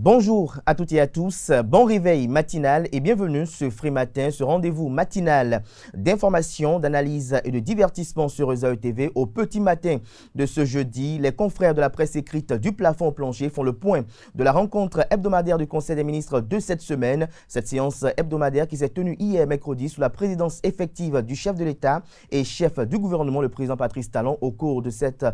Bonjour à toutes et à tous, bon réveil matinal et bienvenue sur Free Matin, ce rendez-vous matinal d'information, d'analyse et de divertissement sur Esaü TV. Au petit matin de ce jeudi, les confrères de la presse écrite du plafond au plancher font le point de la rencontre hebdomadaire du Conseil des ministres de cette semaine. Cette séance hebdomadaire qui s'est tenue hier mercredi sous la présidence effective du chef de l'État et chef du gouvernement, le président Patrice Talon. Au cours de cette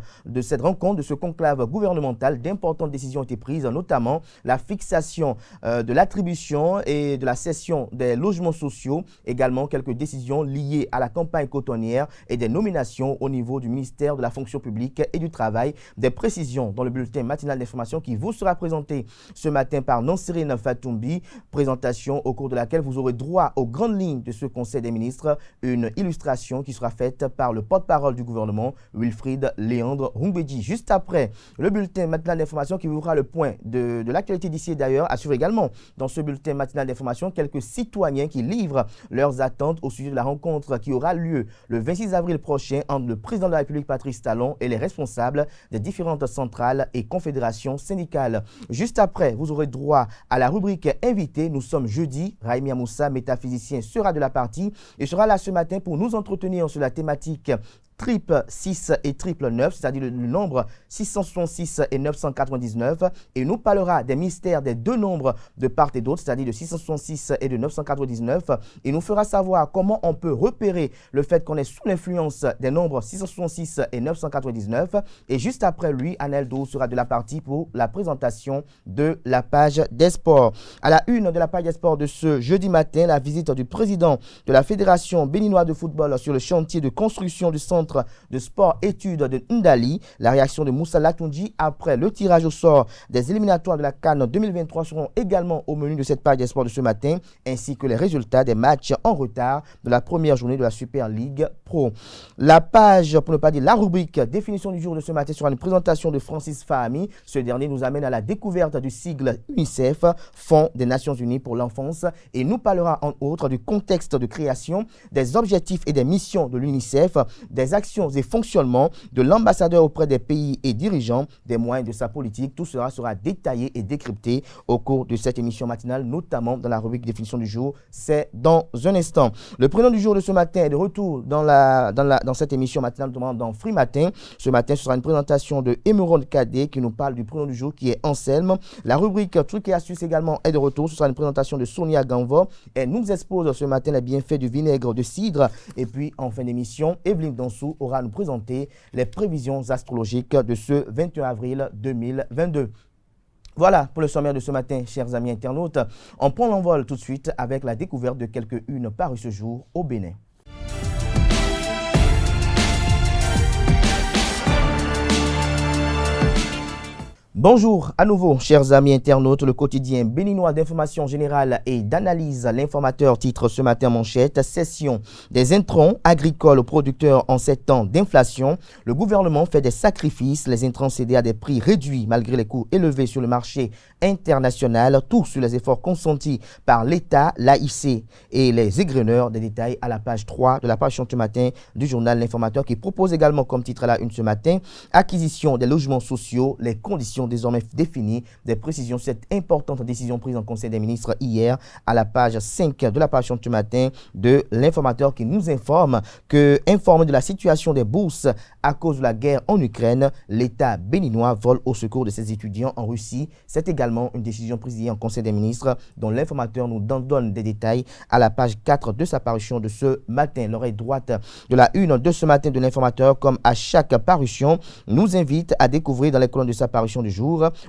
rencontre, de ce conclave gouvernemental, d'importantes décisions ont été prises, notamment la fixation de l'attribution et de la cession des logements sociaux, également quelques décisions liées à la campagne cotonnière et des nominations au niveau du ministère de la fonction publique et du travail. Des précisions dans le bulletin matinal d'information qui vous sera présenté ce matin par Nonsirine Fatoumbi, présentation au cours de laquelle vous aurez droit aux grandes lignes de ce Conseil des ministres, une illustration qui sera faite par le porte-parole du gouvernement, Wilfried Léandre Rumbedji. Juste après le bulletin matinal d'information qui vous fera le point de l'actualité d'ici et d'ailleurs, à suivre également dans ce bulletin matinal d'information quelques citoyens qui livrent leurs attentes au sujet de la rencontre qui aura lieu le 26 avril prochain entre le président de la République Patrice Talon et les responsables des différentes centrales et confédérations syndicales. Juste après, vous aurez droit à la rubrique invité. Nous sommes jeudi. Raimi Amoussa, métaphysicien, sera de la partie et sera là ce matin pour nous entretenir sur la thématique triple 6 et triple 9, c'est-à-dire le nombre 666 et 999, et nous parlera des mystères des deux nombres de part et d'autre, c'est-à-dire de 666 et de 999, et nous fera savoir comment on peut repérer le fait qu'on est sous l'influence des nombres 666 et 999, et juste après lui, Anel Do sera de la partie pour la présentation de la page des sports. À la une de la page des sports de ce jeudi matin, la visite du président de la Fédération béninoise de football sur le chantier de construction du centre de sport-études de Ndali. La réaction de Moussa Latunji après le tirage au sort des éliminatoires de la CAN 2023 seront également au menu de cette page des sports de ce matin, ainsi que les résultats des matchs en retard de la première journée de la Super League Pro. La page, pour ne pas dire la rubrique définition du jour de ce matin sera une présentation de Francis Fahami. Ce dernier nous amène à la découverte du sigle UNICEF, Fonds des Nations Unies pour l'enfance, et nous parlera en outre du contexte de création, des objectifs et des missions de l'UNICEF, des actions et fonctionnements de l'ambassadeur auprès des pays et dirigeants, des moyens de sa politique. Tout cela sera détaillé et décrypté au cours de cette émission matinale, notamment dans la rubrique définition du jour. C'est dans un instant. Le prénom du jour de ce matin est de retour dans cette émission matinale, notamment dans Free Matin. Ce matin, ce sera une présentation de Émeraude Cadet qui nous parle du prénom du jour qui est Anselme. La rubrique trucs et astuces également est de retour. Ce sera une présentation de Sonia Ganvo. Elle nous expose ce matin les bienfaits du vinaigre de cidre. Et puis, en fin d'émission, Evelyne Dansou aura à nous présenter les prévisions astrologiques de ce 21 avril 2022. Voilà pour le sommaire de ce matin, chers amis internautes. On prend l'envol tout de suite avec la découverte de quelques-unes parues ce jour au Bénin. Bonjour à nouveau, chers amis internautes. Le quotidien béninois d'information générale et d'analyse, l'informateur titre ce matin manchette: cession des intrants agricoles aux producteurs en 7 ans d'inflation. Le gouvernement fait des sacrifices, les intrants cédés à des prix réduits malgré les coûts élevés sur le marché international. Tout sur les efforts consentis par l'État, l'AIC et les égreneurs. Des détails à la page 3 de la page ce matin du journal L'Informateur qui propose également comme titre à la une ce matin: acquisition des logements sociaux, les conditions désormais définies. Des précisions sur cette importante décision prise en Conseil des ministres hier à la page 5 de la page ce matin de l'Informateur qui nous informe que, informé de la situation des bourses à cause de la guerre en Ukraine, l'État béninois vole au secours de ses étudiants en Russie. C'est également une décision prise hier en Conseil des ministres dont l'Informateur nous donne des détails à la page 4 de sa parution de ce matin. L'oreille droite de la une de ce matin de l'Informateur, comme à chaque parution, nous invite à découvrir dans les colonnes de sa parution du jour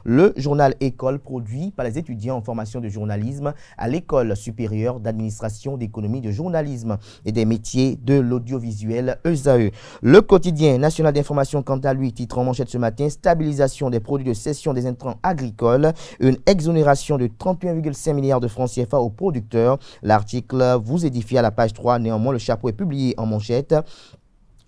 le journal École produit par les étudiants en formation de journalisme à l'École supérieure d'administration, d'économie, de journalisme et des métiers de l'audiovisuel ESAE. Le quotidien national d'information, quant à lui, titre en manchette ce matin: stabilisation des produits de cession des intrants agricoles, une exonération de 31,5 milliards de francs CFA aux producteurs. L'article vous édifie à la page 3. Néanmoins, le chapeau est publié en manchette.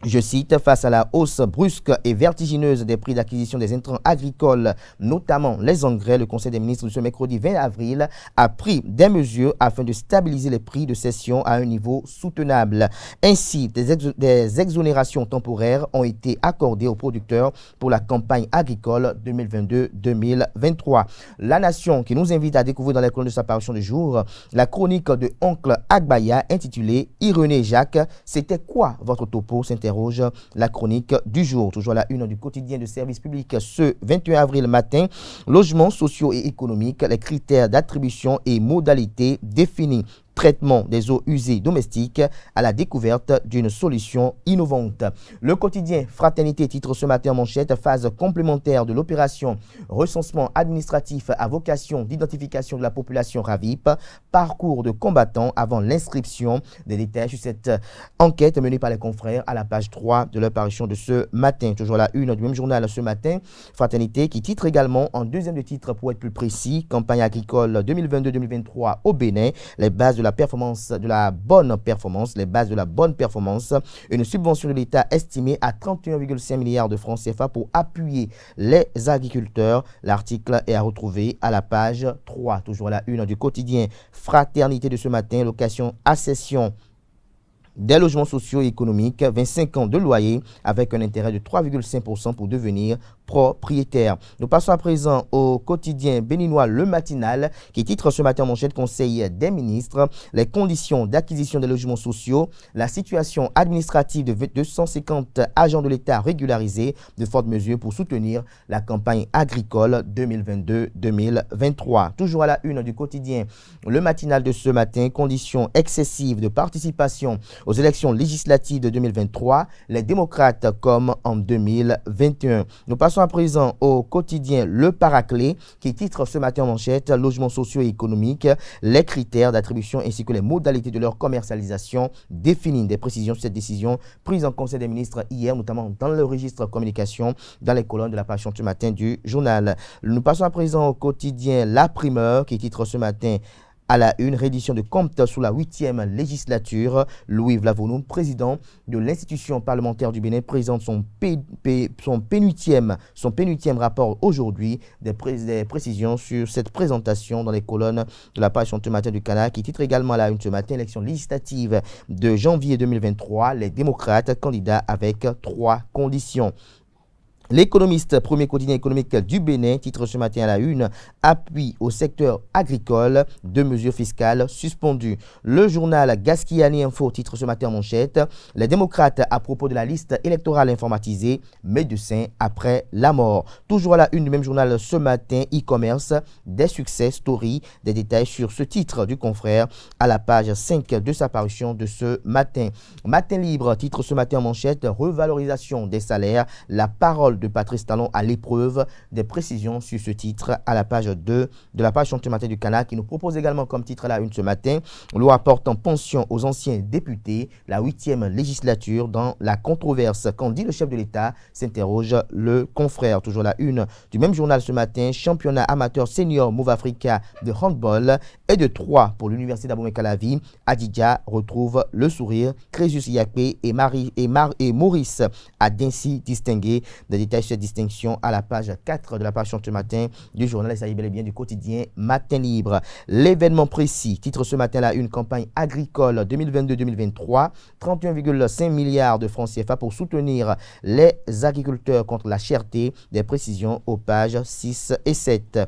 Je cite, face à la hausse brusque et vertigineuse des prix d'acquisition des intrants agricoles, notamment les engrais, le Conseil des ministres de ce mercredi 20 avril a pris des mesures afin de stabiliser les prix de cession à un niveau soutenable. Ainsi, des exonérations temporaires ont été accordées aux producteurs pour la campagne agricole 2022-2023. La Nation qui nous invite à découvrir dans les colonnes de sa parution du jour la chronique de Oncle Agbaya intitulée « Irénée Jacques, c'était quoi votre topo ?» s'interroge la chronique du jour. Toujours à la une du quotidien de service public ce 21 avril matin. Logements sociaux et économiques, les critères d'attribution et modalités définis. Traitement des eaux usées domestiques à la découverte d'une solution innovante. Le quotidien Fraternité titre ce matin en manchette phase complémentaire de l'opération recensement administratif à vocation d'identification de la population RAVIP, parcours de combattants avant l'inscription. Des détails sur cette enquête menée par les confrères à la page 3 de leur parution de ce matin. Toujours la une du même journal ce matin, Fraternité qui titre également en deuxième de titre pour être plus précis, campagne agricole 2022-2023 au Bénin, les bases de la performance, de la bonne performance, les bases de la bonne performance, une subvention de l'État estimée à 31,5 milliards de francs CFA pour appuyer les agriculteurs. L'article est à retrouver à la page 3. Toujours à la une du quotidien Fraternité de ce matin, location accession des logements sociaux et économiques, 25 ans de loyer avec un intérêt de 3,5% pour devenir propriétaire. Nous passons à présent au quotidien béninois Le Matinal qui titre ce matin en manchette Conseil des ministres, les conditions d'acquisition des logements sociaux, la situation administrative de 250 agents de l'État régularisés, de fortes mesures pour soutenir la campagne agricole 2022-2023. Toujours à la une du quotidien Le Matinal de ce matin, conditions excessives de participation aux élections législatives de 2023, les démocrates comme en 2021. Nous passons à présent au quotidien Le Paraclet qui titre ce matin en manchette logements sociaux et économiques, les critères d'attribution ainsi que les modalités de leur commercialisation définissent. Des précisions sur cette décision prise en Conseil des ministres hier, notamment dans le registre communication, dans les colonnes de la page ce matin du journal. Nous passons à présent au quotidien La Primeur qui titre ce matin à la une, réédition de comptes sous la 8e législature. Louis Vlavonoum, président de l'institution parlementaire du Bénin, présente son pénultième rapport aujourd'hui. Des précisions sur cette présentation dans les colonnes de la page ce matin du Canard, qui titre également à la une ce matin, élection législative de janvier 2023, les démocrates candidats avec 3 conditions. L'économiste, premier quotidien économique du Bénin, titre ce matin à la une, appui au secteur agricole, 2 mesures fiscales suspendues. Le journal Gaskiani Info titre ce matin en manchette, les démocrates à propos de la liste électorale informatisée, médecins après la mort. Toujours à la une du même journal ce matin, e-commerce, des succès story, des détails sur ce titre du confrère à la page 5 de sa parution de ce matin. Matin libre, titre ce matin en manchette, revalorisation des salaires, la parole de Patrice Talon à l'épreuve. Des précisions sur ce titre à la page 2 de la page ce matin du Canard qui nous propose également comme titre à la une ce matin, loi portant pension aux anciens députés, la 8e législature dans la controverse. Qu'en dit le chef de l'État, s'interroge le confrère. Toujours la une du même journal ce matin, championnat amateur senior Move Africa de handball et de 3 pour l'université d'Abomey-Calavi. Adidja retrouve le sourire. Crésus Yakpe et Maurice a d'ainsi distingué. Des détails sur cette distinction à la page 4 de la page ce matin du journal. Il s'agit bel et bien du quotidien Matin Libre. L'événement précis, titre ce matin là, une campagne agricole 2022-2023, 31,5 milliards de francs CFA pour soutenir les agriculteurs contre la cherté. Des précisions aux pages 6 et 7.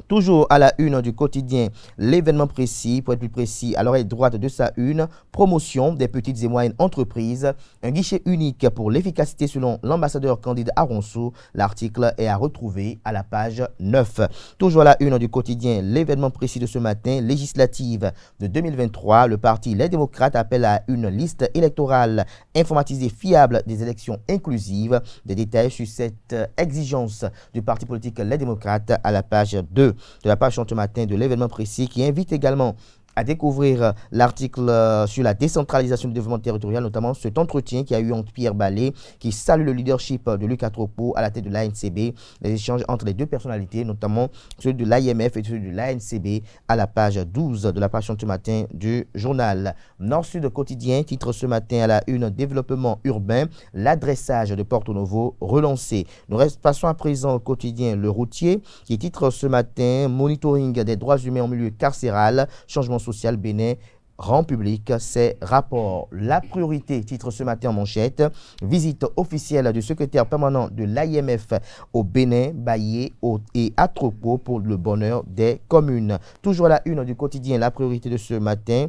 Toujours à la une du quotidien, l'événement précis, pour être plus précis, à l'oreille droite de sa une, promotion des petites et moyennes entreprises, un guichet unique pour l'efficacité selon l'ambassadeur Candide Aronsou. L'article est à retrouver à la page 9. Toujours à la une du quotidien, l'événement précis de ce matin, législative de 2023, le parti Les Démocrates appelle à une liste électorale informatisée fiable des élections inclusives. Des détails sur cette exigence du parti politique Les Démocrates à la page 2 de la page ce matin de l'événement précis qui invite également À découvrir l'article sur la décentralisation du développement territorial, notamment cet entretien qui a eu entre Pierre Ballet, qui salue le leadership de Luc Atropo à la tête de l'ANCB, les échanges entre les deux personnalités, notamment ceux de l'IMF et ceux de l'ANCB, à la page 12 de la page ce matin du journal. Nord-Sud quotidien titre ce matin à la une: développement urbain, l'adressage de Porto Novo relancé. Nous passons à présent au quotidien Le Routier qui titre ce matin: monitoring des droits humains en milieu carcéral, changement social, Bénin rend public ses rapports. La priorité titre ce matin en manchette: visite officielle du secrétaire permanent de l'IMF au Bénin, Bayé et Atropo pour le bonheur des communes. Toujours à la une du quotidien La Priorité de ce matin: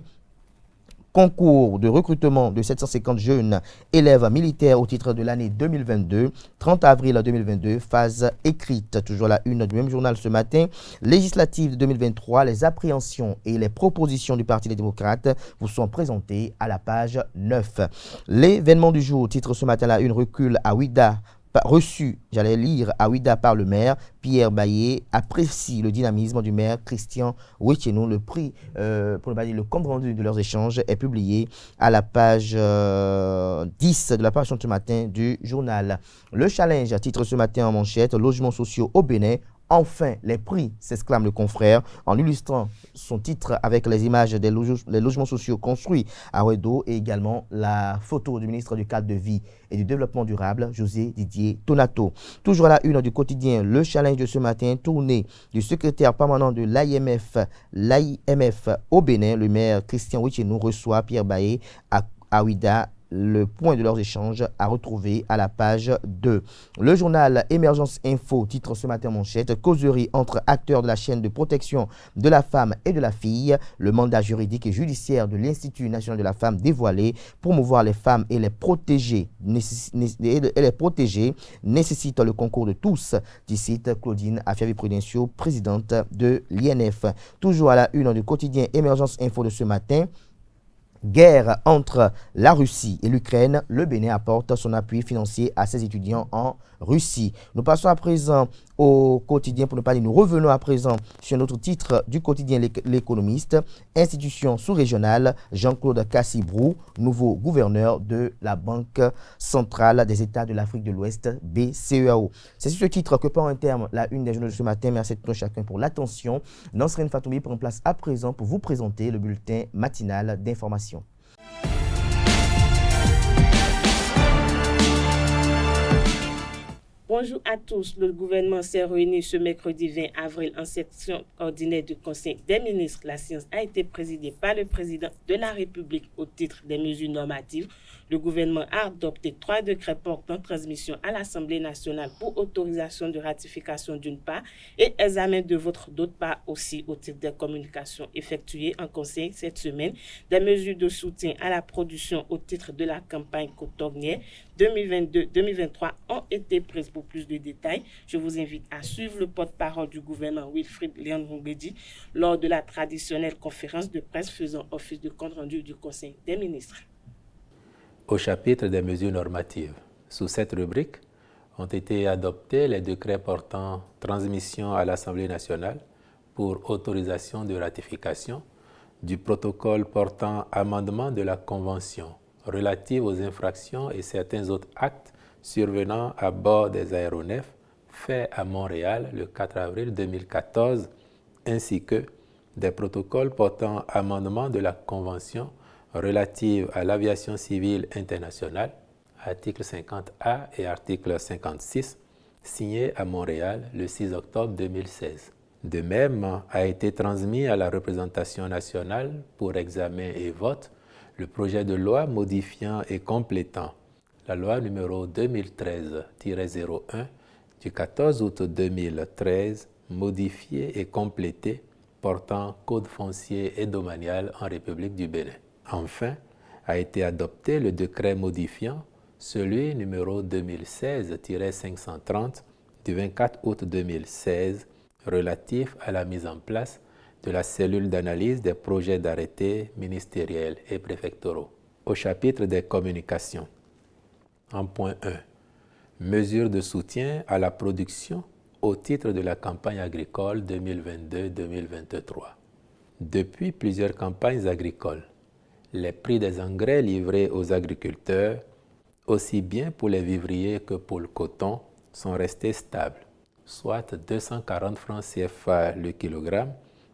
concours de recrutement de 750 jeunes élèves militaires au titre de l'année 2022, 30 avril 2022, phase écrite. Toujours la une du même journal ce matin: législative de 2023, les appréhensions et les propositions du Parti des démocrates vous sont présentées à la page 9. L'événement du jour titre ce matin la une: recul à Ouida. Reçu, j'allais lire, à Ouida par le maire Pierre Ballet, apprécie le dynamisme du maire Christian Wetchenou. Le prix, pour ne pas dire le compte rendu de leurs échanges, est publié à la page 10 de la page ce matin du journal. Le challenge titre ce matin en manchette: logements sociaux au Bénin. Enfin, les prix, s'exclame le confrère, en illustrant son titre avec les images des logements sociaux construits à Ouedo et également la photo du ministre du Cadre de Vie et du Développement durable, José Didier Tonato. Toujours à la une du quotidien Le Challenge de ce matin: tournée du secrétaire permanent de l'IMF au Bénin. Le maire Christian Wetchenou reçoit Pierre Ballet à Ouida. Le point de leurs échanges à retrouver à la page 2. Le journal Émergence Info titre ce matin manchette: causerie entre acteurs de la chaîne de protection de la femme et de la fille. Le mandat juridique et judiciaire de l'Institut national de la femme dévoilé. Promouvoir les femmes et les protéger nécessite le concours de tous, dit Claudine Afiavi-Prudencio, présidente de l'INF. Toujours à la une du quotidien Émergence Info de ce matin: guerre entre la Russie et l'Ukraine, le Bénin apporte son appui financier à ses étudiants en Russie. Nous passons à présent au quotidien, pour ne pas dire, nous revenons à présent sur notre titre du quotidien L'Économiste. Institution sous-régionale, Jean-Claude Cassibrou, nouveau gouverneur de la Banque centrale des États de l'Afrique de l'Ouest, BCEAO. C'est sur ce titre que prend un terme la une des journaux de ce matin. Merci à tous chacun pour l'attention. Nansrine Fatoumi prend place à présent pour vous présenter le bulletin matinal d'information. Bonjour à tous. Le gouvernement s'est réuni ce mercredi 20 avril en session ordinaire du Conseil des ministres. La séance a été présidée par le président de la République au titre des mesures normatives. Le gouvernement a adopté 3 décrets portant transmission à l'Assemblée nationale pour autorisation de ratification d'une part et examen de vote d'autre part, aussi au titre des communications effectuées en Conseil cette semaine. Des mesures de soutien à la production au titre de la campagne cotonnière 2022-2023 ont été prises. Pour plus de détails, je vous invite à suivre le porte-parole du gouvernement Wilfried Léon-Ngoudi lors de la traditionnelle conférence de presse faisant office de compte-rendu du Conseil des ministres. Au chapitre des mesures normatives, sous cette rubrique ont été adoptés les décrets portant transmission à l'Assemblée nationale pour autorisation de ratification du protocole portant amendement de la Convention relative aux infractions et certains autres actes survenant à bord des aéronefs faits à Montréal le 4 avril 2014, ainsi que des protocoles portant amendement de la Convention relative à l'aviation civile internationale, article 50A et article 56, signés à Montréal le 6 octobre 2016. De même, a été transmis à la représentation nationale pour examen et vote le projet de loi modifiant et complétant la loi numéro 2013-01 du 14 août 2013, modifiée et complétée, portant code foncier et domanial en République du Bénin. Enfin, a été adopté le décret modifiant celui numéro 2016-530 du 24 août 2016 relatif à la mise en place de la cellule d'analyse des projets d'arrêtés ministériels et préfectoraux. Au chapitre des communications, en point 1, mesures de soutien à la production au titre de la campagne agricole 2022-2023. Depuis plusieurs campagnes agricoles, les prix des engrais livrés aux agriculteurs, aussi bien pour les vivriers que pour le coton, sont restés stables, soit 240 francs CFA le kilogramme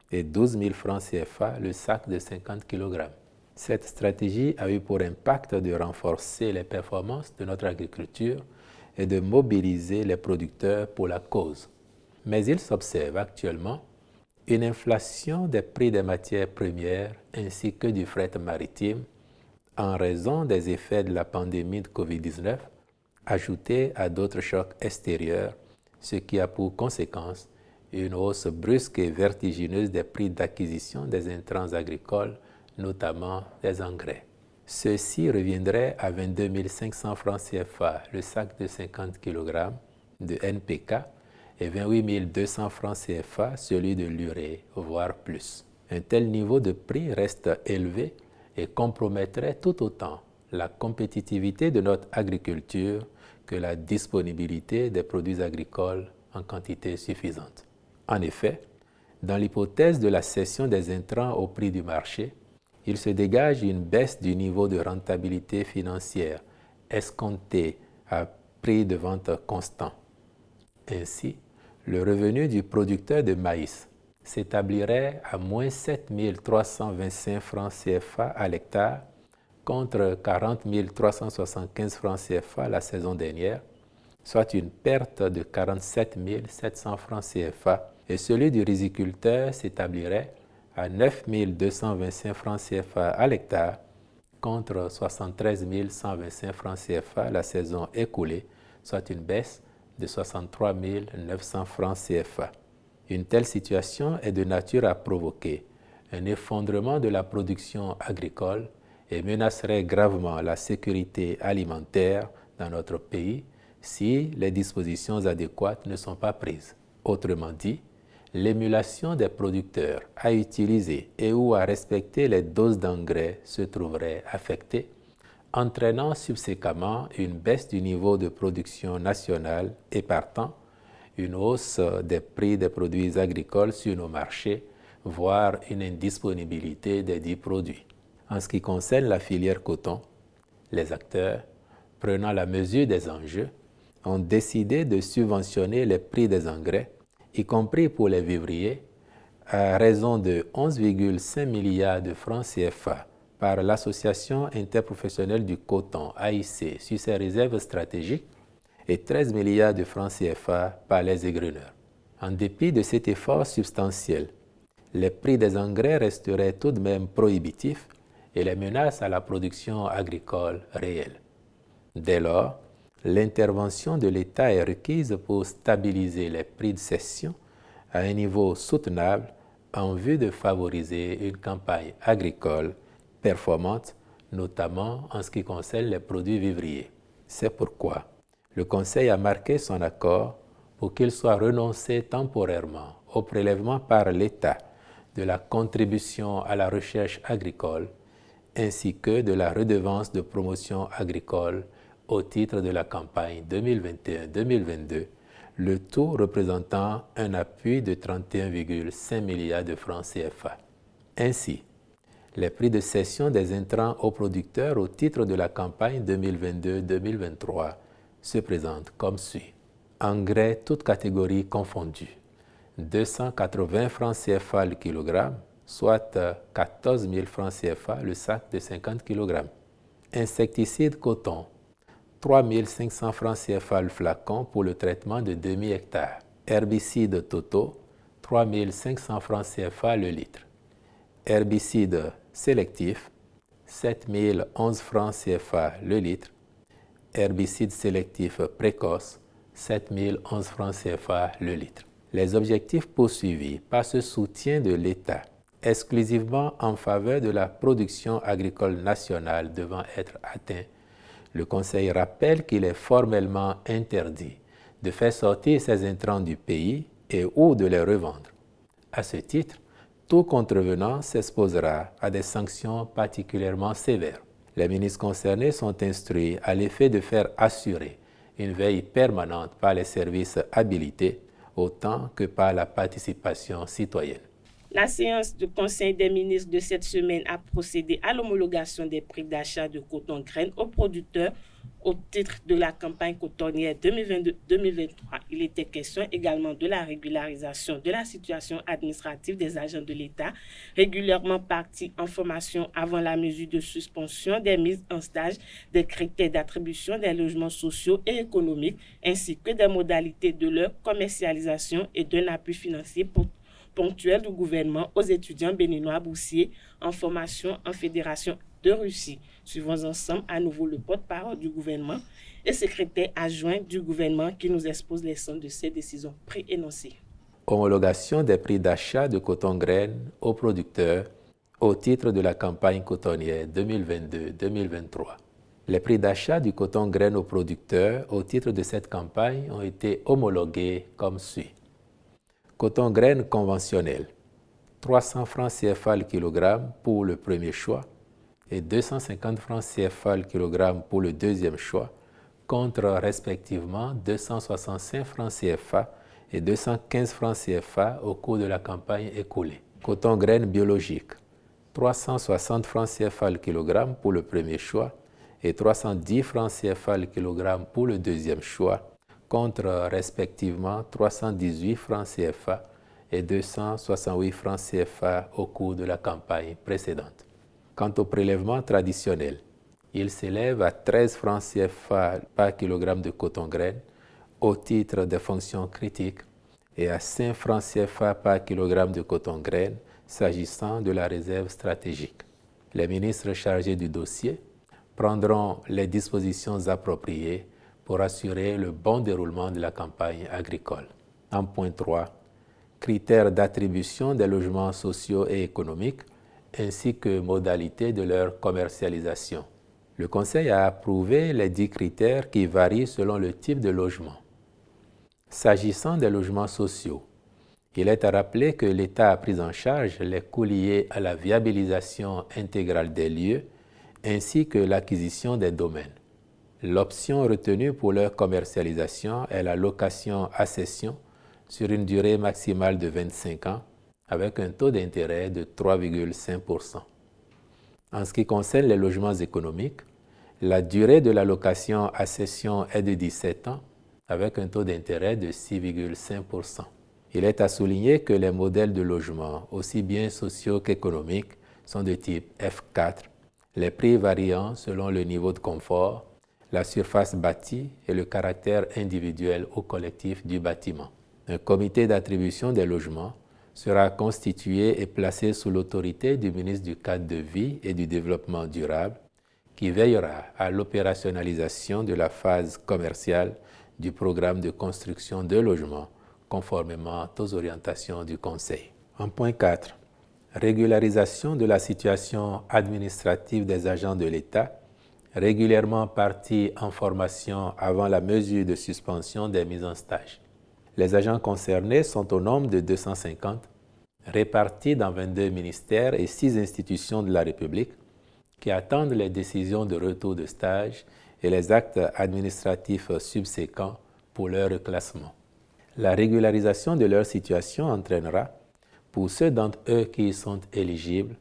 et 12 000 francs CFA le sac de 50 kg. Cette stratégie a eu pour impact de renforcer les performances de notre agriculture et de mobiliser les producteurs pour la cause. Mais il s'observe actuellement une inflation des prix des matières premières ainsi que du fret maritime en raison des effets de la pandémie de COVID-19, ajoutés à d'autres chocs extérieurs, ce qui a pour conséquence une hausse brusque et vertigineuse des prix d'acquisition des intrants agricoles, notamment des engrais. Ceci reviendrait à 22 500 francs CFA le sac de 50 kg de NPK et 28 200 francs CFA celui de l'urée, voire plus. Un tel niveau de prix reste élevé et compromettrait tout autant la compétitivité de notre agriculture que la disponibilité des produits agricoles en quantité suffisante. En effet, dans l'hypothèse de la cession des intrants au prix du marché, il se dégage une baisse du niveau de rentabilité financière escompté à prix de vente constant. Ainsi, le revenu du producteur de maïs s'établirait à moins 7 325 francs CFA à l'hectare contre 40 375 francs CFA la saison dernière, soit une perte de 47 700 francs CFA, et celui du riziculteur s'établirait à 9 225 francs CFA à l'hectare contre 73 125 francs CFA la saison écoulée, soit une baisse de 63 900 francs CFA. Une telle situation est de nature à provoquer un effondrement de la production agricole et menacerait gravement la sécurité alimentaire dans notre pays si les dispositions adéquates ne sont pas prises. Autrement dit, l'émulation des producteurs à utiliser et ou à respecter les doses d'engrais se trouverait affectée, entraînant subséquemment une baisse du niveau de production nationale et partant une hausse des prix des produits agricoles sur nos marchés, voire une indisponibilité des dits produits. En ce qui concerne la filière coton, les acteurs, prenant la mesure des enjeux, ont décidé de subventionner les prix des engrais, y compris pour les vivriers, à raison de 11,5 milliards de francs CFA par l'Association interprofessionnelle du coton, AIC, sur ses réserves stratégiques, et 13 milliards de francs CFA par les égreneurs. En dépit de cet effort substantiel, les prix des engrais resteraient tout de même prohibitifs et les menaces à la production agricole réelles. Dès lors, l'intervention de l'État est requise pour stabiliser les prix de cession à un niveau soutenable en vue de favoriser une campagne agricole performante, notamment en ce qui concerne les produits vivriers. C'est pourquoi le Conseil a marqué son accord pour qu'il soit renoncé temporairement au prélèvement par l'État de la contribution à la recherche agricole ainsi que de la redevance de promotion agricole au titre de la campagne 2021-2022, le tout représentant un appui de 31,5 milliards de francs CFA. Ainsi, les prix de cession des intrants aux producteurs au titre de la campagne 2022-2023 se présentent comme suit. Engrais toutes catégories confondues, 280 francs CFA le kilogramme, soit 14 000 francs CFA le sac de 50 kg. Insecticides coton, 3 500 francs CFA le flacon pour le traitement de demi-hectare. Herbicides totaux, 3 500 francs CFA le litre. Herbicides sélectifs, 7 011 francs CFA le litre. Herbicides sélectifs précoces, 7 011 francs CFA le litre. Les objectifs poursuivis par ce soutien de l'État, exclusivement en faveur de la production agricole nationale devant être atteints, le Conseil rappelle qu'il est formellement interdit de faire sortir ces intrants du pays et ou de les revendre. À ce titre, tout contrevenant s'exposera à des sanctions particulièrement sévères. Les ministres concernés sont instruits à l'effet de faire assurer une veille permanente par les services habilités autant que par la participation citoyenne. La séance du Conseil des ministres de cette semaine a procédé à l'homologation des prix d'achat de coton graines aux producteurs au titre de la campagne cotonnière 2022-2023. Il était question également de la régularisation de la situation administrative des agents de l'État régulièrement partis en formation avant la mesure de suspension des mises en stage, des critères d'attribution des logements sociaux et économiques, ainsi que des modalités de leur commercialisation et d'un appui financier ponctuel du gouvernement aux étudiants béninois boursiers en formation en Fédération de Russie. Suivons ensemble à nouveau le porte-parole du gouvernement et secrétaire adjoint du gouvernement qui nous expose les sens de ces décisions préénoncées. Homologation des prix d'achat de coton-graines aux producteurs au titre de la campagne cotonnière 2022-2023. Les prix d'achat du coton-graines aux producteurs au titre de cette campagne ont été homologués comme suit. Coton-graines conventionnel, 300 francs CFA le kilogramme pour le premier choix et 250 francs CFA le kilogramme pour le deuxième choix, contre respectivement 265 francs CFA et 215 francs CFA au cours de la campagne écoulée. Coton-graines biologique, 360 francs CFA le kilogramme pour le premier choix et 310 francs CFA le kilogramme pour le deuxième choix, contre respectivement 318 francs CFA et 268 francs CFA au cours de la campagne précédente. Quant au prélèvement traditionnel, il s'élève à 13 francs CFA par kilogramme de coton-graines au titre des fonctions critiques et à 5 francs CFA par kilogramme de coton-graines s'agissant de la réserve stratégique. Les ministres chargés du dossier prendront les dispositions appropriées pour assurer le bon déroulement de la campagne agricole. En point 3, critères d'attribution des logements sociaux et économiques ainsi que modalités de leur commercialisation. Le Conseil a approuvé les 10 critères qui varient selon le type de logement. S'agissant des logements sociaux, il est à rappeler que l'État a pris en charge les coûts liés à la viabilisation intégrale des lieux ainsi que l'acquisition des domaines. L'option retenue pour leur commercialisation est la location à cession sur une durée maximale de 25 ans avec un taux d'intérêt de 3,5%. En ce qui concerne les logements économiques, la durée de la location à cession est de 17 ans avec un taux d'intérêt de 6,5%. Il est à souligner que les modèles de logement, aussi bien sociaux qu'économiques, sont de type F4, les prix variant selon le niveau de confort, la surface bâtie et le caractère individuel ou collectif du bâtiment. Un comité d'attribution des logements sera constitué et placé sous l'autorité du ministre du Cadre de vie et du Développement durable qui veillera à l'opérationnalisation de la phase commerciale du programme de construction de logements conformément aux orientations du Conseil. En point 4, régularisation de la situation administrative des agents de l'État régulièrement partis en formation avant la mesure de suspension des mises en stage. Les agents concernés sont au nombre de 250, répartis dans 22 ministères et 6 institutions de la République qui attendent les décisions de retour de stage et les actes administratifs subséquents pour leur reclassement. La régularisation de leur situation entraînera, pour ceux d'entre eux qui y sont éligibles,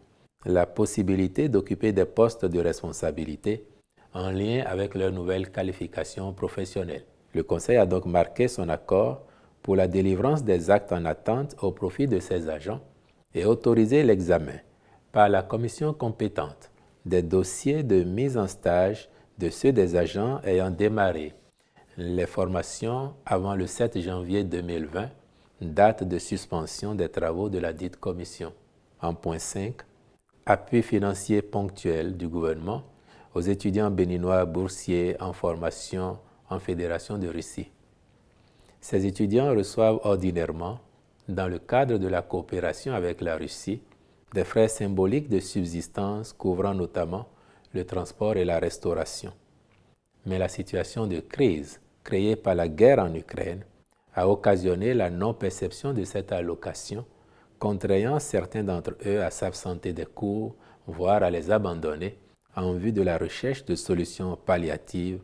la possibilité d'occuper des postes de responsabilité en lien avec leur nouvelle qualification professionnelle. Le Conseil a donc marqué son accord pour la délivrance des actes en attente au profit de ces agents et autorisé l'examen par la commission compétente des dossiers de mise en stage de ceux des agents ayant démarré les formations avant le 7 janvier 2020, date de suspension des travaux de la dite commission. En point 5, appui financier ponctuel du gouvernement aux étudiants béninois boursiers en formation en Fédération de Russie. Ces étudiants reçoivent ordinairement, dans le cadre de la coopération avec la Russie, des frais symboliques de subsistance couvrant notamment le transport et la restauration. Mais la situation de crise créée par la guerre en Ukraine a occasionné la non-perception de cette allocation, contraignant certains d'entre eux à s'absenter des cours, voire à les abandonner, en vue de la recherche de solutions palliatives,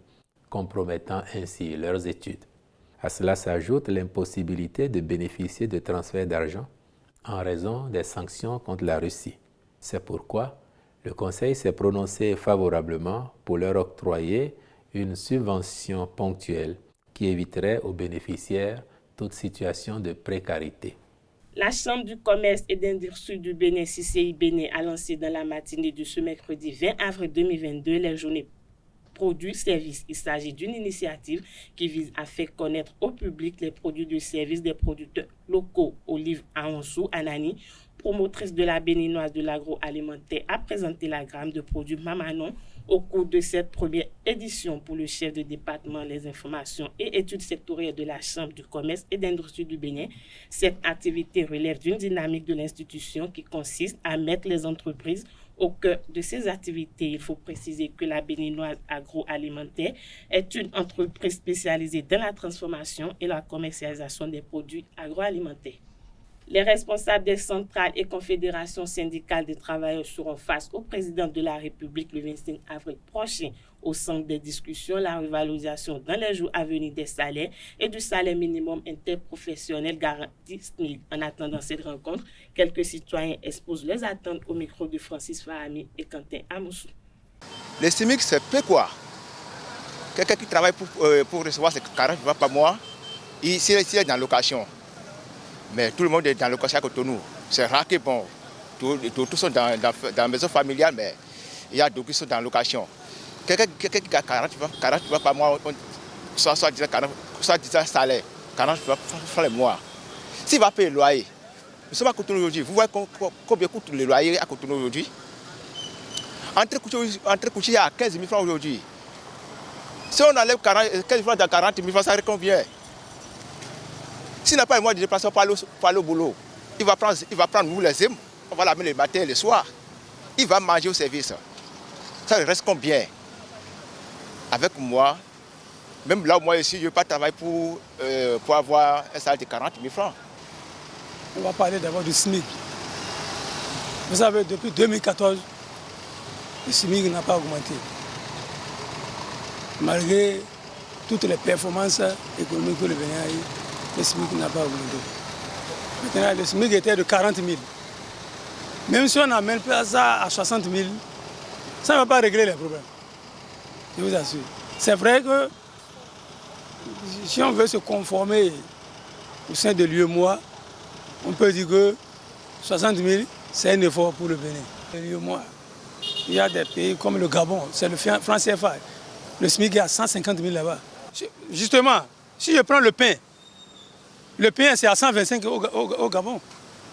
compromettant ainsi leurs études. À cela s'ajoute l'impossibilité de bénéficier de transferts d'argent en raison des sanctions contre la Russie. C'est pourquoi le Conseil s'est prononcé favorablement pour leur octroyer une subvention ponctuelle qui éviterait aux bénéficiaires toute situation de précarité. La Chambre du commerce et d'industrie du Bénin, CCI Bénin, a lancé dans la matinée de ce mercredi 20 avril 2022 les journées produits-services. Il s'agit d'une initiative qui vise à faire connaître au public les produits de service des producteurs locaux. Olive Aonsou Anani, promotrice de la béninoise de l'agroalimentaire, a présenté la gamme de produits Mamanon au cours de cette première édition. Pour le chef de département les informations et études sectorielles de la Chambre du commerce et d'industrie du Bénin, cette activité relève d'une dynamique de l'institution qui consiste à mettre les entreprises au cœur de ces activités. Il faut préciser que la béninoise agroalimentaire est une entreprise spécialisée dans la transformation et la commercialisation des produits agroalimentaires. Les responsables des centrales et confédérations syndicales des travailleurs seront face au président de la République le 25 avril prochain. Au centre des discussions, la revalorisation dans les jours à venir des salaires et du salaire minimum interprofessionnel garanti SMIC. En attendant cette rencontre, quelques citoyens exposent leurs attentes au micro de Francis Fahami et Quentin Amoussou. Le SMIC, c'est peu quoi. Quelqu'un qui travaille pour recevoir ses 40 francs par mois, s'il est dans la location. Mais tout le monde est dans le location à Cotonou. C'est rare que bon, tous sont dans la maison familiale, mais il y a d'autres qui sont dans la location. Quelqu'un qui a 40 francs par mois, soit disant salaire, 40 francs le mois. S'il va payer le loyer, nous sommes à Cotonou aujourd'hui. Vous voyez combien coûte le loyer à Cotonou aujourd'hui? Entre coucher à 15 000 francs aujourd'hui. Si on enlève 15 francs dans 40 000 francs, ça fait combien? S'il n'a pas le moyen de déplacer pour aller au boulot, il va prendre nous les hommes, on va l'amener le matin et le soir. Il va manger au service. Ça reste combien? Avec moi, même là où moi ici, je ne veux pas travailler pour avoir un salaire de 40 000 francs. On va parler d'abord du SMIC. Vous savez, depuis 2014, le SMIC n'a pas augmenté. Malgré toutes les performances économiques que le Bénin a eues, le SMIC n'a pas augmenté. Maintenant, le SMIC était de 40 000. Même si on amène ça à 60 000, ça ne va pas régler les problèmes. Je vous assure. C'est vrai que si on veut se conformer au sein de l'UEMOA, on peut dire que 60 000, c'est un effort pour le Bénin. L'UEMOA, il y a des pays comme le Gabon, c'est le franc CFA. Le SMIC est à 150 000 là-bas. Justement, si je prends le pain c'est à 125 au Gabon.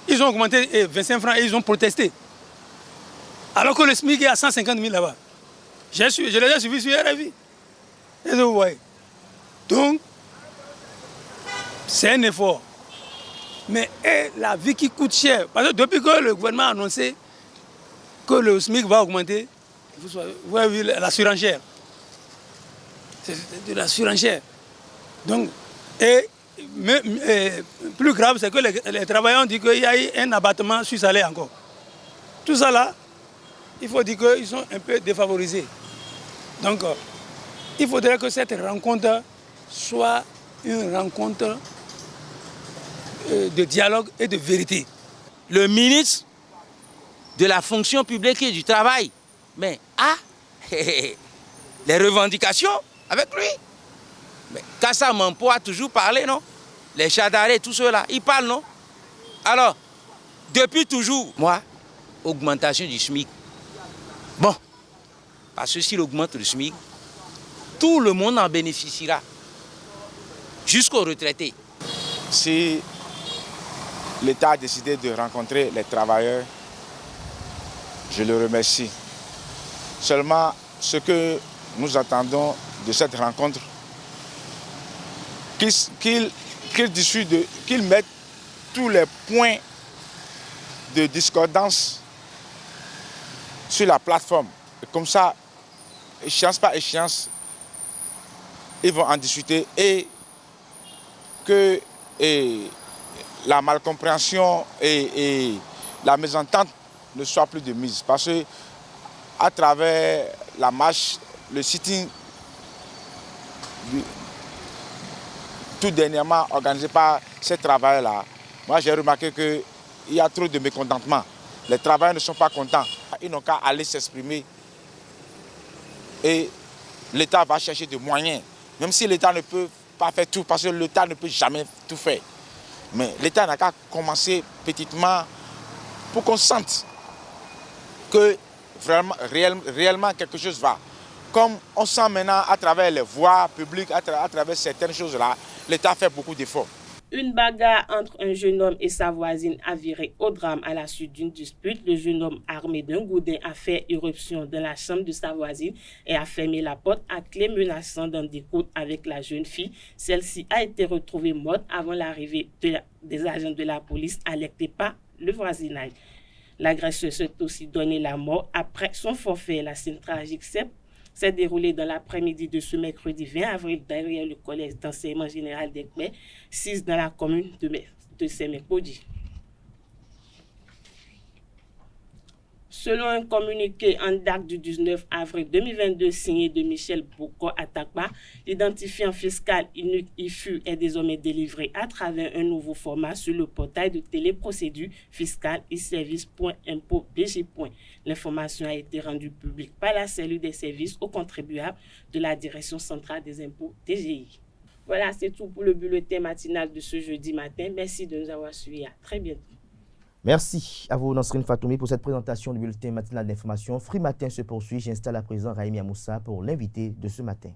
Ils ont augmenté 25 francs et ils ont protesté. Alors que le SMIC est à 150 000 là-bas. Je les ai suivis sur RFI. Et vous voyez. Donc, c'est un effort. Mais la vie qui coûte cher, parce que depuis que le gouvernement a annoncé que le SMIC va augmenter, vous avez vu la surenchère. C'est de la surenchère. Donc, plus grave, c'est que les travailleurs ont dit qu'il y a eu un abattement sur salaire encore. Tout ça là, il faut dire qu'ils sont un peu défavorisés. Donc, il faudrait que cette rencontre soit une rencontre de dialogue et de vérité. Le ministre de la fonction publique et du travail, mais les revendications avec lui. Mais Kassa Mampo a toujours parlé, non? Les Chadaré, tout ceux-là, ils parlent, non? Alors, depuis toujours, moi, augmentation du SMIC. Bon, parce que s'il augmente le SMIC, tout le monde en bénéficiera, jusqu'aux retraités. Si l'État a décidé de rencontrer les travailleurs, je le remercie. Seulement, ce que nous attendons de cette rencontre, qu'ils mettent tous les points de discordance sur la plateforme. Et comme ça, échéance par échéance, ils vont en discuter et que la malcompréhension et la mésentente ne soient plus de mise. Parce que à travers la marche, le sitting tout dernièrement organisé par ces travailleurs-là, moi j'ai remarqué que il y a trop de mécontentement. Les travailleurs ne sont pas contents. Ils n'ont qu'à aller s'exprimer. Et l'État va chercher des moyens. Même si l'État ne peut pas faire tout, parce que l'État ne peut jamais tout faire. Mais l'État n'a qu'à commencer petitement pour qu'on sente que vraiment, réellement quelque chose va. Comme on sent maintenant à travers les voies publiques, à travers certaines choses-là, l'État fait beaucoup d'efforts. Une bagarre entre un jeune homme et sa voisine a viré au drame à la suite d'une dispute. Le jeune homme armé d'un gourdin a fait irruption dans la chambre de sa voisine et a fermé la porte à clé, menaçant d'en découdre avec la jeune fille. Celle-ci a été retrouvée morte avant l'arrivée des agents de la police alertés par le voisinage. L'agresseur s'est aussi donné la mort après son forfait. La scène tragique s'est déroulée dans l'après-midi de ce mercredi 20 avril derrière le collège d'enseignement général d'Ekmé, 6 dans la commune de Sémékodi. Selon un communiqué en date du 19 avril 2022 signé de Michel Boko Atakba, l'identifiant fiscal unique IFU est désormais délivré à travers un nouveau format sur le portail de téléprocédure fiscale e-service.impôt.bg. L'information a été rendue publique par la cellule des services aux contribuables de la Direction centrale des impôts DGI. Voilà, c'est tout pour le bulletin matinal de ce jeudi matin. Merci de nous avoir suivis. À très bientôt. Merci à vous, Nasrine Fatoumi, pour cette présentation du bulletin matinal d'information. Free Matin se poursuit. J'installe à présent Raimi Amoussa pour l'invité de ce matin.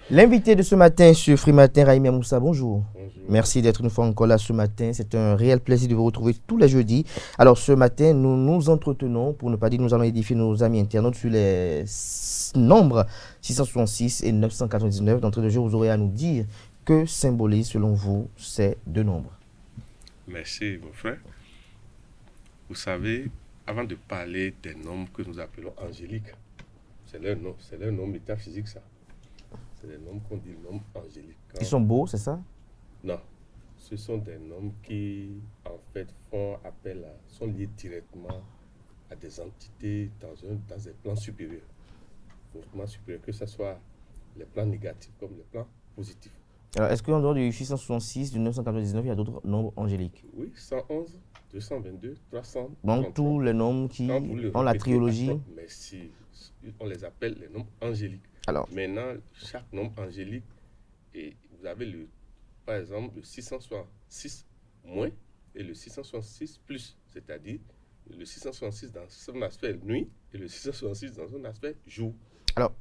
L'invité de ce matin sur Free Matin, Raimi Amoussa, bonjour. Bonjour. Merci d'être une fois encore là ce matin. C'est un réel plaisir de vous retrouver tous les jeudis. Alors ce matin, nous nous entretenons, pour ne pas dire nous allons édifier nos amis internautes sur les nombres 666 et 999. D'entrée de jeu, vous aurez à nous dire que symbolisent selon vous ces deux nombres. Merci mon frère. Vous savez, avant de parler des nombres que nous appelons angéliques, c'est leur nom métaphysique ça. C'est des nombres qu'on dit nombres angéliques. Ils sont beaux, c'est ça? Non. Ce sont des nombres qui, en fait, sont liés directement à des entités dans des plans supérieurs. Hautement supérieurs, que ce soit les plans négatifs comme les plans positifs. Alors, est-ce qu'en dehors du 666, du 999, il y a d'autres nombres angéliques? Oui, 111, 222, 300. Donc, tous les nombres qui ont la trilogie. Mais si, on les appelle les nombres angéliques. Alors, maintenant, chaque nombre angélique, et vous avez par exemple le 666 moins et le 666 plus, c'est-à-dire le 666 dans son aspect nuit et le 666 dans son aspect jour. Alors,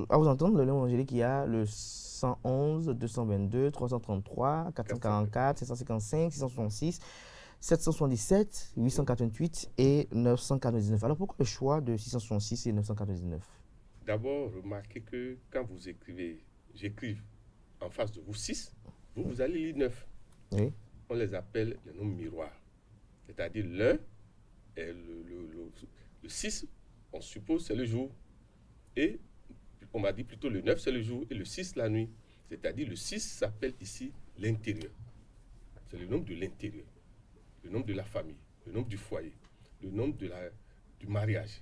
à vous entendre, le nombre angélique, il y a le 111, 222, 333, 444, 755, 666, 777, 888 et 999. Alors, pourquoi le choix de 666 et 999? D'abord, remarquez que quand vous j'écrive en face de vous 6, vous allez lire 9. Oui. On les appelle les nombres miroirs. C'est-à-dire le 6, on suppose c'est le jour. Et on va dire plutôt le 9 c'est le jour et le 6 la nuit. C'est-à-dire le 6 s'appelle ici l'intérieur. C'est le nombre de l'intérieur, le nombre de la famille, le nombre du foyer, le nombre du mariage.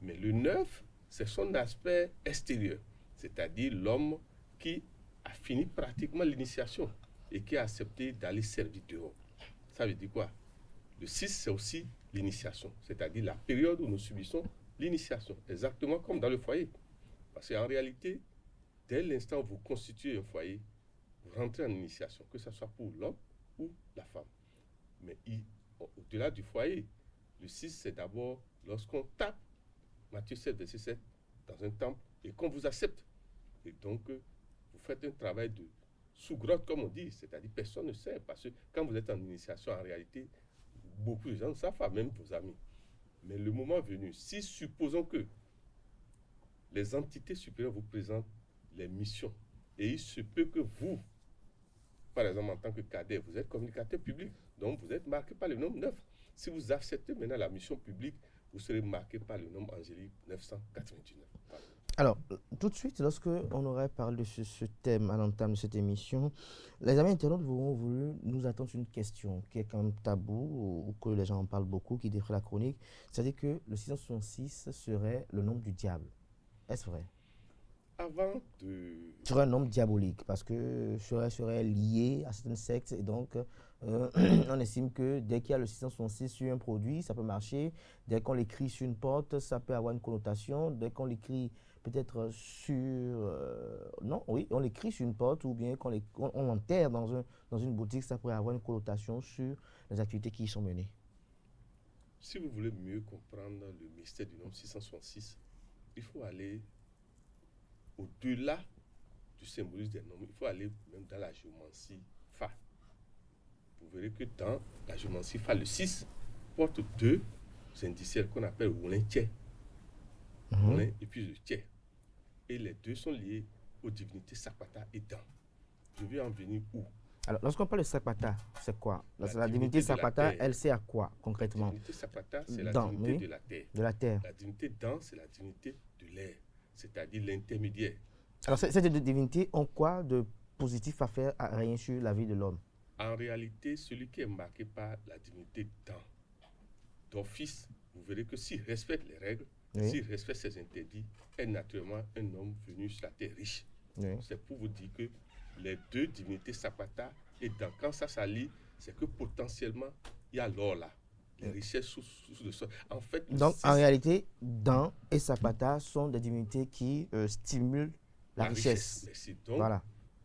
Mais le 9, c'est son aspect extérieur, c'est-à-dire l'homme qui a fini pratiquement l'initiation et qui a accepté d'aller servir dehors. Ça veut dire quoi? Le 6, c'est aussi l'initiation, c'est-à-dire la période où nous subissons l'initiation, exactement comme dans le foyer. Parce qu'en réalité, dès l'instant où vous constituez un foyer, vous rentrez en initiation, que ce soit pour l'homme ou la femme. Mais au-delà du foyer, le 6, c'est d'abord lorsqu'on tape Matthieu 7, verset 7, dans un temple, et qu'on vous accepte. Et donc, vous faites un travail de sous-grotte, comme on dit, c'est-à-dire personne ne sait, parce que quand vous êtes en initiation, en réalité, beaucoup de gens ne savent pas, même vos amis. Mais le moment venu, si supposons que les entités supérieures vous présentent les missions, et il se peut que vous, par exemple en tant que cadet, vous êtes communicateur public, donc vous êtes marqué par le nombre 9. Si vous acceptez maintenant la mission publique, vous serez marqué par le nombre angélique 999. Alors, tout de suite, lorsque on aurait parlé de ce thème à l'entame de cette émission, les amis internautes auront voulu nous attendre une question qui est quand même tabou, ou que les gens en parlent beaucoup, qui défrait la chronique, c'est-à-dire que le 666 serait le nombre du diable. Est-ce vrai? avant de... Serait un homme diabolique parce que serait lié à certaines sectes et donc on estime que dès qu'il y a le 666 sur un produit, ça peut marcher. Dès qu'on l'écrit sur une porte, ça peut avoir une connotation. Dès qu'on l'écrit peut-être sur... non, oui, on l'écrit sur une porte ou bien on l'enterre dans une boutique, ça pourrait avoir une connotation sur les activités qui y sont menées. Si vous voulez mieux comprendre le mystère du nombre 666, il faut aller au-delà du symbolisme des nombres. Il faut aller même dans la géomancie Fa. Vous verrez que dans la géomancie Fa, le 6 porte deux indiciels qu'on appelle Woulin Tché. Et puis le Tché. Et les deux sont liés aux divinités Sapata et Dan. Je vais en venir où? Alors, lorsqu'on parle de Sapata, c'est quoi? La divinité Sapata, elle sert à quoi concrètement? La divinité Sapata, c'est la divinité de la terre. De la terre. La divinité Dan, c'est la divinité de l'air, c'est-à-dire l'intermédiaire. Alors, ces deux divinités ont quoi de positif à faire à rien sur la vie de l'homme? En réalité, celui qui est marqué par la divinité Dan, d'office, vous verrez que s'il respecte les règles, s'il respecte ses interdits, est naturellement un homme venu sur la terre riche. C'est pour vous dire que les deux divinités Sapata et Dan, quand ça s'allie, c'est que potentiellement, il y a l'or là, les richesses sous le sol. En fait, donc, en réalité, Dan et Sapata sont des divinités qui stimulent la richesse. Merci. Donc, voilà.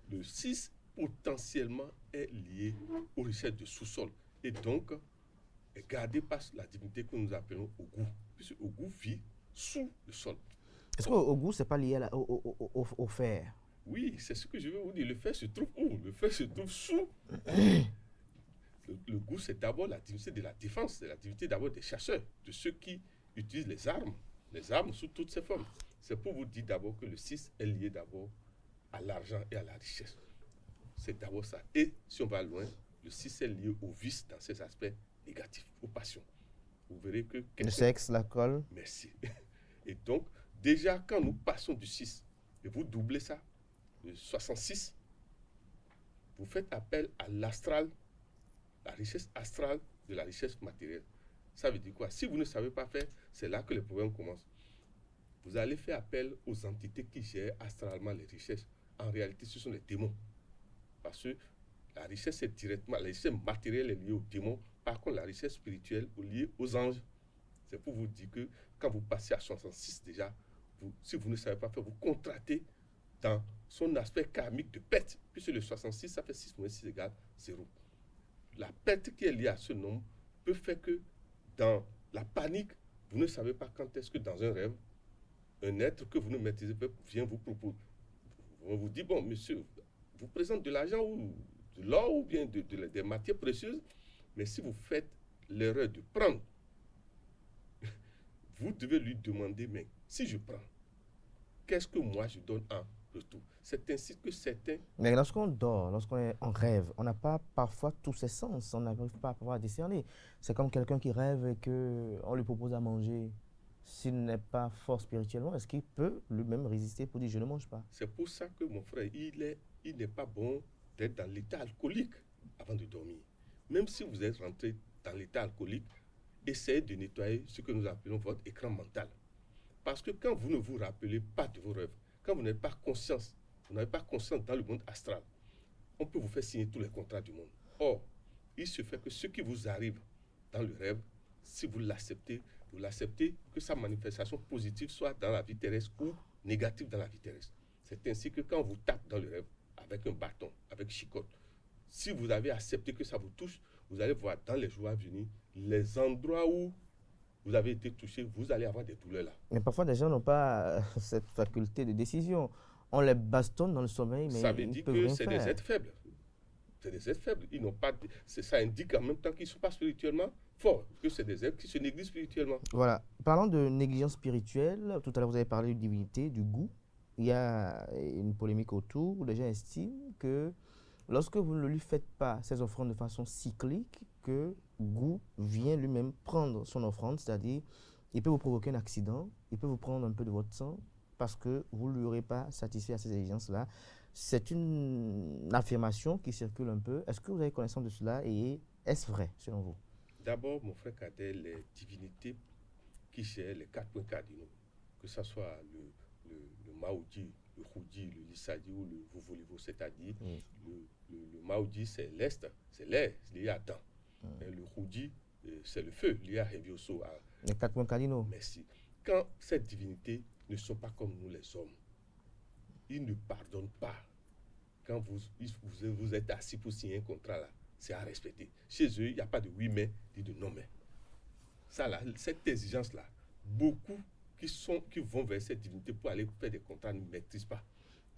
Le 6 potentiellement est lié aux richesses de sous-sol et donc est gardé par la divinité que nous appelons Ogu, puisque Ogu vit sous le sol. Est-ce que Ogu, ce n'est pas lié au fer? Oui, c'est ce que je veux vous dire. Le fer se trouve où? Le fer se trouve sous. Le goût, c'est d'abord la divinité de la défense, c'est la divinité d'abord des chasseurs, de ceux qui utilisent les armes sous toutes ses formes. C'est pour vous dire d'abord que le 6 est lié d'abord à l'argent et à la richesse. C'est d'abord ça. Et si on va loin, le 6 est lié au vice dans ses aspects négatifs, aux passions. Vous verrez que... Le sexe, l'alcool. Merci. Et donc, déjà, quand nous passons du 6, et vous doublez ça, le 66, vous faites appel à l'astral, la richesse astrale de la richesse matérielle. Ça veut dire quoi? Si vous ne savez pas faire, c'est là que les problèmes commencent. Vous allez faire appel aux entités qui gèrent astralement les richesses. En réalité, ce sont les démons. Parce que la richesse est directement, la richesse matérielle est liée aux démons. Par contre, la richesse spirituelle est liée aux anges. C'est pour vous dire que quand vous passez à 66 déjà, si vous ne savez pas faire, vous contractez dans son aspect karmique de perte. Puisque le 66, ça fait 6 moins 6 égale 0. La perte qui est liée à ce nombre peut faire que dans la panique, vous ne savez pas quand est-ce que dans un rêve, un être que vous ne maîtrisez pas vient vous proposer. On vous dit, bon, monsieur, vous présente de l'argent ou de l'or ou bien des matières précieuses, mais si vous faites l'erreur de prendre, vous devez lui demander, mais si je prends, qu'est-ce que moi je donne en retour? C'est ainsi que certains... Mais lorsqu'on dort, lorsqu'on est en rêve, on n'a pas parfois tous ses sens, on n'arrive pas à pouvoir discerner. C'est comme quelqu'un qui rêve et qu'on lui propose à manger. S'il n'est pas fort spirituellement, est-ce qu'il peut lui-même résister pour dire je ne mange pas? C'est pour ça que mon frère, il n'est pas bon d'être dans l'état alcoolique avant de dormir. Même si vous êtes rentré dans l'état alcoolique, essayez de nettoyer ce que nous appelons votre écran mental. Parce que quand vous ne vous rappelez pas de vos rêves, quand vous n'avez pas conscience, vous n'avez pas conscience dans le monde astral, on peut vous faire signer tous les contrats du monde. Or, il se fait que ce qui vous arrive dans le rêve, si vous l'acceptez que sa manifestation positive soit dans la vie terrestre ou négative dans la vie terrestre. C'est ainsi que quand on vous tape dans le rêve avec un bâton, avec chicotte, si vous avez accepté que ça vous touche, vous allez voir dans les jours à venir les endroits où vous avez été touché, vous allez avoir des douleurs là. Mais parfois, des gens n'ont pas cette faculté de décision. On les bastonne dans le sommeil, mais ça veut dire que c'est des êtres faibles. C'est des êtres faibles. Ils n'ont pas. Ça indique en même temps qu'ils ne sont pas spirituellement forts, que c'est des êtres qui se négligent spirituellement. Voilà. Parlant de négligence spirituelle, tout à l'heure vous avez parlé de divinité, du goût. Il y a une polémique autour où les gens estiment que lorsque vous ne lui faites pas ces offrandes de façon cyclique, que goût vient lui-même prendre son offrande, c'est-à-dire il peut vous provoquer un accident, il peut vous prendre un peu de votre sang parce que vous ne lui aurez pas satisfait à ces exigences-là. C'est une affirmation qui circule un peu. Est-ce que vous avez connaissance de cela et est-ce vrai selon vous? D'abord, mon frère Cadet, les divinités qui gèrent les 4 points cardinaux, que ce soit le Maoudi, le Khoudi, le Lissadi ou le Vouvolivo, c'est-à-dire le Maoudi, c'est l'Est, c'est l'air lié à temps. Le Khoudi, c'est le feu lié à Hevioso. Les 4 points cardinaux. Merci. Quand ces divinités ne sont pas comme nous les hommes, ils ne pardonnent pas. Quand vous êtes assis pour signer un contrat là, c'est à respecter. Chez eux, il n'y a pas de oui mais, ni de non mais. Ça là, cette exigence là, beaucoup qui vont vers cette divinité pour aller faire des contrats ne maîtrisent pas.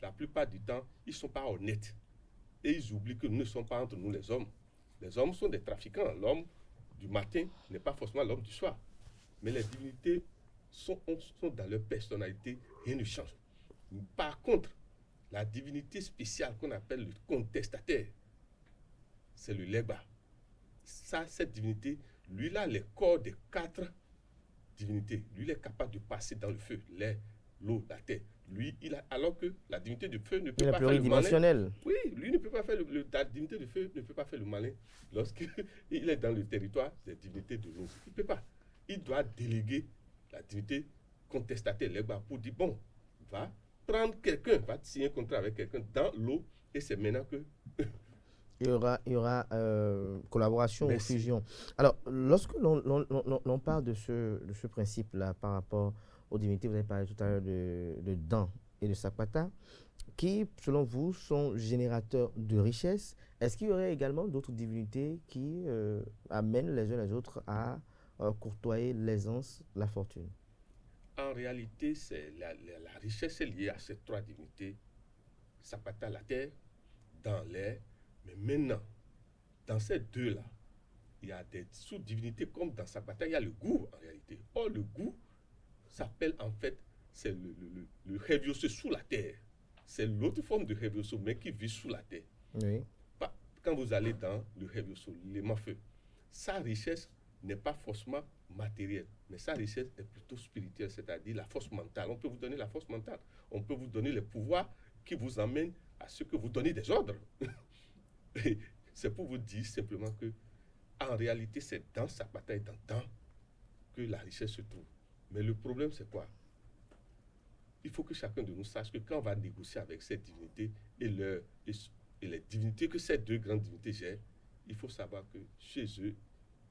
La plupart du temps, ils ne sont pas honnêtes. Et ils oublient que nous ne sommes pas entre nous les hommes. Les hommes sont des trafiquants. L'homme du matin n'est pas forcément l'homme du soir. Mais les divinités sont dans leur personnalité, rien ne change. Par contre, la divinité spéciale qu'on appelle le contestataire, c'est le Legba. Ça, cette divinité, lui, là, les corps des 4 divinités, lui, il est capable de passer dans le feu, l'air, l'eau, la terre. Lui, alors que la divinité du feu ne peut pas faire le malin. Oui, lui ne peut pas faire la divinité du feu ne peut pas faire le malin lorsqu'il est dans le territoire des divinités de l'eau. Il ne peut pas. Il doit déléguer la divinité contestataire, Legba, pour dire, bon, va prendre quelqu'un, va signer un contrat avec quelqu'un dans l'eau, et c'est maintenant que... il y aura collaboration ou fusion. Alors, lorsque l'on parle de ce principe-là par rapport aux divinités, vous avez parlé tout à l'heure de Dan et de Sapata, qui, selon vous, sont générateurs de richesse. Est-ce qu'il y aurait également d'autres divinités qui amènent les uns les autres à courtoyer l'aisance, la fortune? En réalité, la richesse est liée à ces 3 divinités. Sapata, la terre, dans l'air. Mais maintenant, dans ces 2-là, il y a des sous-divinités comme dans Sapata, il y a le goût en réalité. Or, le goût s'appelle en fait, c'est le Hevioso sous la terre. C'est l'autre forme de Hevioso, mais qui vit sous la terre. Oui. Quand vous allez dans le Hevioso, l'élément feu, sa richesse n'est pas forcément matérielle, mais sa richesse est plutôt spirituelle, c'est-à-dire la force mentale. On peut vous donner la force mentale. On peut vous donner les pouvoirs qui vous amènent à ce que vous donnez des ordres. C'est pour vous dire simplement que, en réalité, c'est dans Sapata et dans temps que la richesse se trouve. Mais le problème, c'est quoi? Il faut que chacun de nous sache que quand on va négocier avec ces divinités et les divinités que ces 2 grandes divinités gèrent, il faut savoir que chez eux,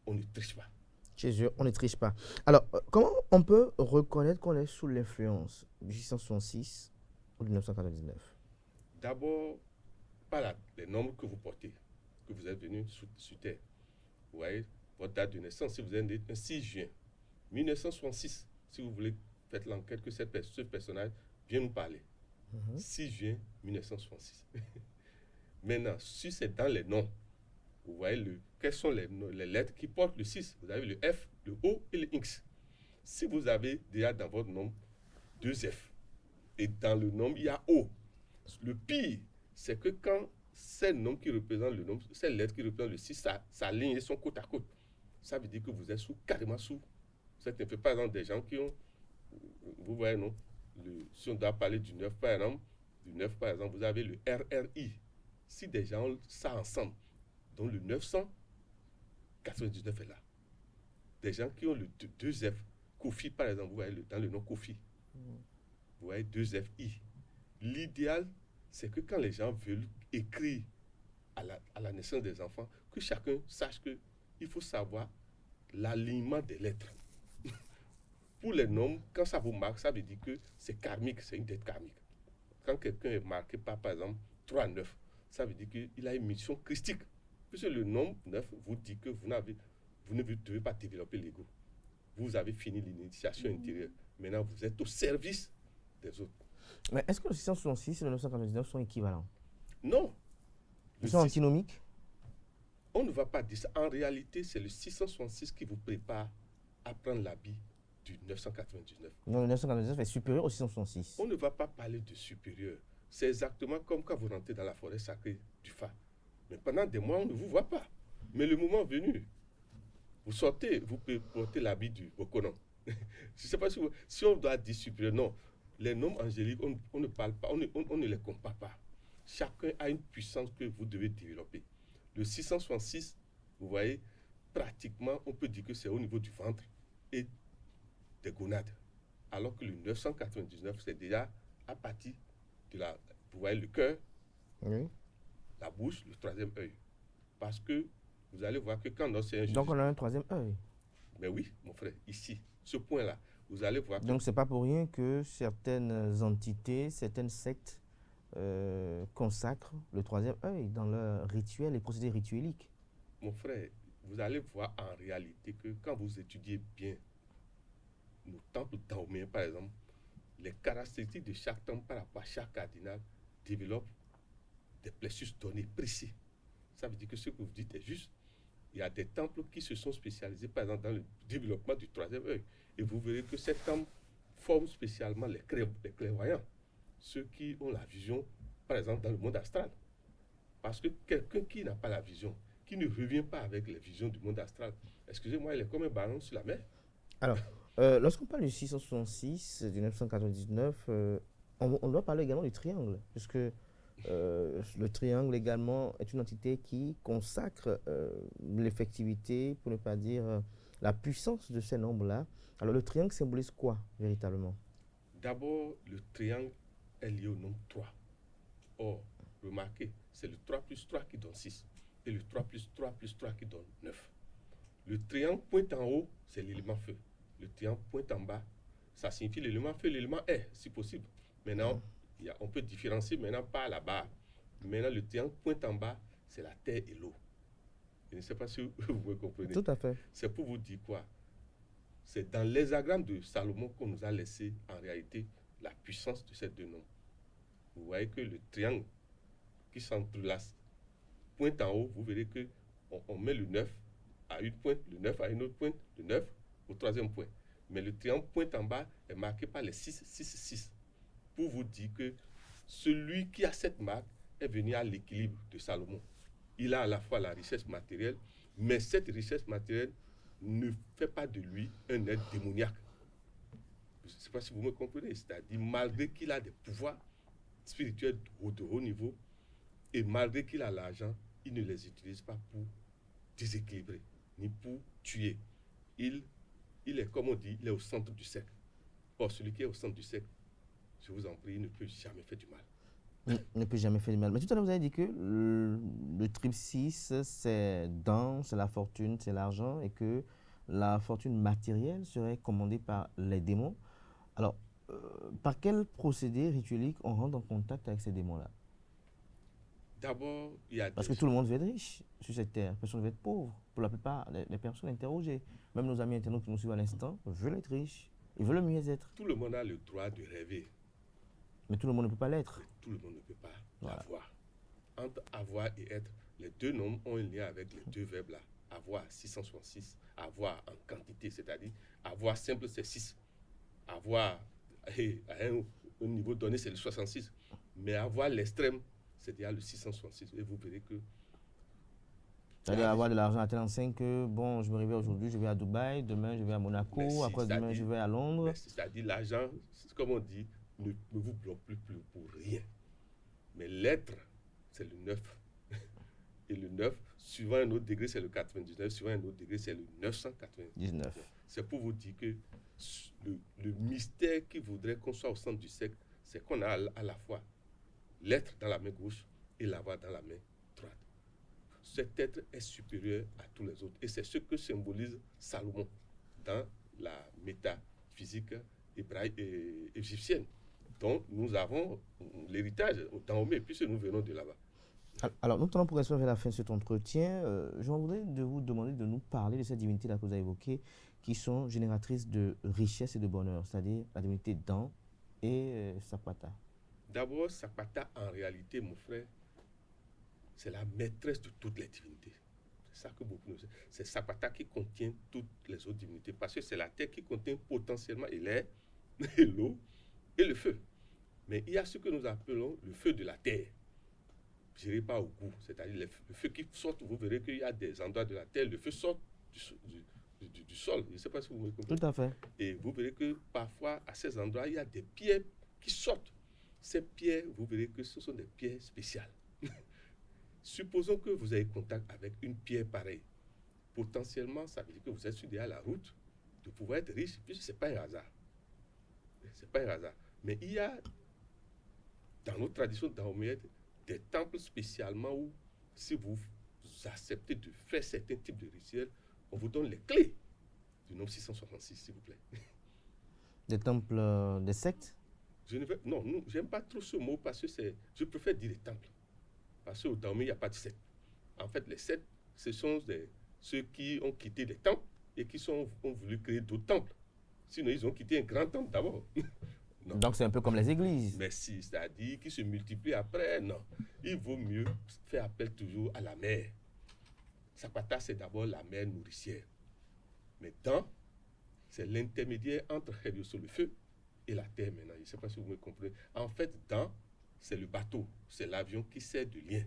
on ne triche pas. Chez eux, on ne triche pas. Alors, comment on peut reconnaître qu'on est sous l'influence du 1666 ou du 1999? D'abord, par les nombres que vous portez, que vous êtes venu sur Terre. Vous voyez, votre date de naissance, si vous êtes né le 6 juin 1966, si vous voulez, faites l'enquête que ce personnage vient nous parler. 6 juin 1966. Maintenant, si c'est dans les noms, vous voyez quelles sont les lettres qui portent le 6. Vous avez le F, le O et le X. Si vous avez déjà dans votre nom 2 F, et dans le nom, il y a O, le pire, c'est que quand ces noms qui représentent le nom, ces lettres qui représentent le 6, s'alignent et sont côte à côte, ça veut dire que vous êtes carrément sous. C'est un peu, par exemple, des gens qui ont, vous voyez, non, si on doit parler du 9, par exemple, vous avez le RRI. Si des gens ont ça ensemble, donc le 999 est là. Des gens qui ont le 2F, Kofi, par exemple, vous voyez, dans le nom Kofi, vous voyez 2FI. L'idéal, c'est que quand les gens veulent écrire à la naissance des enfants, que chacun sache qu'il faut savoir l'alignement des lettres. Pour les noms, quand ça vous marque, ça veut dire que c'est karmique, c'est une dette karmique. Quand quelqu'un est marqué par exemple, 3-9, ça veut dire qu'il a une mission christique. Puisque le nombre 9 vous dit que vous ne devez pas développer l'ego. Vous avez fini l'initiation intérieure. Maintenant, vous êtes au service des autres. Mais est-ce que le 666 et le 999 sont équivalents? Non. Ils sont antinomiques? On ne va pas dire ça. En réalité, c'est le 666 qui vous prépare à prendre l'habit du 999. Non, le 999 est supérieur au 666. On ne va pas parler de supérieur. C'est exactement comme quand vous rentrez dans la forêt sacrée du Fa. Mais pendant des mois, on ne vous voit pas. Mais le moment venu, vous sortez, vous pouvez porter l'habit du Bokonon. Je ne sais pas si on doit dire supérieur. Non. Les noms angéliques, on ne parle pas, on ne les compare pas. Chacun a une puissance que vous devez développer. Le 666, vous voyez, pratiquement, on peut dire que c'est au niveau du ventre et des gonades. Alors que le 999, c'est déjà à partir vous voyez le cœur, Oui. la bouche, le troisième œil. Parce que vous allez voir que quand c'est un Donc on a un troisième œil. Mais oui, mon frère, ici, ce point-là, vous allez voir que... Donc c'est pas pour rien que certaines entités, certaines sectes consacrent le troisième œil dans leurs rituels et procédés ritueliques. Mon frère, vous allez voir en réalité que quand vous étudiez bien nos temples daoméens, par exemple, les caractéristiques de chaque temple par rapport à chaque cardinal développent des plexus donnés précis. Ça veut dire que ce que vous dites est juste. Il y a des temples qui se sont spécialisés, par exemple, dans le développement du troisième œil. Et vous verrez que ces temples forment spécialement les clairvoyants, ceux qui ont la vision, par exemple, dans le monde astral. Parce que quelqu'un qui n'a pas la vision, qui ne revient pas avec les visions du monde astral, excusez-moi, il est comme un ballon sur la mer. Alors, lorsqu'on parle du 666, du 999, on doit parler également du triangle, puisque le triangle également est une entité qui consacre l'effectivité, pour ne pas dire la puissance de ces nombres-là. Alors, le triangle symbolise quoi, véritablement? D'abord, le triangle est lié au nombre 3. Or, remarquez, c'est le 3 plus 3 qui donne 6, et le 3 plus 3 plus 3 qui donne 9. Le triangle pointe en haut, c'est l'élément feu. Le triangle pointe en bas, ça signifie l'élément feu, l'élément air, si possible. Maintenant, on peut différencier maintenant par la barre. Maintenant, le triangle pointe en bas, c'est la terre et l'eau. Je ne sais pas si vous me comprenez. Tout à fait. C'est pour vous dire quoi? C'est dans l'hexagramme de Salomon qu'on nous a laissé, en réalité, la puissance de ces deux noms. Vous voyez que le triangle qui s'entrelace pointe en haut, vous verrez que on met le 9 à une pointe, le 9 à une autre pointe, le 9 au troisième point. Mais le triangle pointe en bas est marqué par les 6, 6, 6. Pour vous dire que celui qui a cette marque est venu à l'équilibre de Salomon. Il a à la fois la richesse matérielle, mais cette richesse matérielle ne fait pas de lui un être démoniaque. Je ne sais pas si vous me comprenez. C'est-à-dire, malgré qu'il a des pouvoirs spirituels de haut niveau, et malgré qu'il a l'argent, il ne les utilise pas pour déséquilibrer, ni pour tuer. Il est, comme on dit, il est au centre du cercle. Or, celui qui est au centre du cercle, je vous en prie, il ne peut jamais faire du mal. Il ne peut jamais faire du mal. Mais tout à l'heure, vous avez dit que le triple 6, c'est c'est la fortune, c'est l'argent, et que la fortune matérielle serait commandée par les démons. Alors, par quel procédé rituelique on rentre en contact avec ces démons-là? D'abord, il y a Parce que tout le monde veut être riche sur cette terre. Personne ne veut être pauvre. Pour la plupart des personnes interrogées, même nos amis internautes qui nous suivent à l'instant, veulent être riches. Ils veulent le mieux-être. Tout le monde a le droit de rêver. Mais tout le monde ne peut pas l'être. Tout le monde ne peut pas l'avoir. Entre avoir et être, les deux noms ont un lien avec les deux verbes-là. Avoir, 666. Avoir en quantité, c'est-à-dire avoir simple, c'est 6. Avoir à un niveau donné, c'est le 66. Mais avoir l'extrême, c'est-à-dire le 666. Et vous verrez que... C'est-à-dire avoir de l'argent à tel enseigne que, bon, je me réveille aujourd'hui, je vais à Dubaï, demain je vais à Monaco, après demain je vais à Londres. C'est-à-dire l'argent, comme on dit, ne vous bloque plus pour rien. Mais l'être, c'est le 9. Et le 9, suivant un autre degré, c'est le 99. Suivant un autre degré, c'est le 999. C'est pour vous dire que le mystère qui voudrait qu'on soit au centre du cercle, c'est qu'on a à la fois l'être dans la main gauche et l'avoir dans la main droite. Cet être est supérieur à tous les autres. Et c'est ce que symbolise Salomon dans la métaphysique égyptienne, dont nous avons l'héritage au Dahomey, puisque nous venons de là-bas. Alors, nous allons progresser vers la fin de cet entretien. Je voudrais vous demander de nous parler de ces divinités-là que vous avez évoquées, qui sont génératrices de richesse et de bonheur, c'est-à-dire la divinité Dan et Sapata. D'abord, Sapata, en réalité, mon frère, c'est la maîtresse de toutes les divinités. C'est ça que beaucoup nous disent. C'est Sapata qui contient toutes les autres divinités, parce que c'est la terre qui contient potentiellement l'air, et l'eau et le feu. Mais il y a ce que nous appelons le feu de la terre. Je n'irai pas au goût, c'est-à-dire le feu qui sort. Vous verrez qu'il y a des endroits de la terre, le feu sort du sol. Je ne sais pas si vous me comprenez. Tout à fait. Et vous verrez que parfois, à ces endroits, il y a des pierres qui sortent. Ces pierres, vous verrez que ce sont des pierres spéciales. Supposons que vous avez contact avec une pierre pareille. Potentiellement, ça veut dire que vous êtes sur la route de pouvoir être riche, puisque ce n'est pas un hasard. Ce n'est pas un hasard. Mais il y a dans nos traditions dahoméennes, des temples spécialement où, si vous acceptez de faire certains types de rituels, on vous donne les clés du nombre 666, s'il vous plaît. Des temples, des sectes? Non, j'aime pas trop ce mot parce que je préfère dire des temples. Parce qu'au Dahomey, il n'y a pas de secte. En fait, les sectes, ce sont ceux qui ont quitté les temples et qui ont voulu créer d'autres temples. Sinon, ils ont quitté un grand temple d'abord. Donc, c'est un peu comme les églises. Mais si, c'est-à-dire qu'ils se multiplient après, non. Il vaut mieux faire appel toujours à la mer. Sapata, c'est d'abord la mer nourricière. Mais Dan, c'est l'intermédiaire entre Helios le feu et la terre maintenant. Je ne sais pas si vous me comprenez. En fait, Dan, c'est le bateau, c'est l'avion qui sert de lien.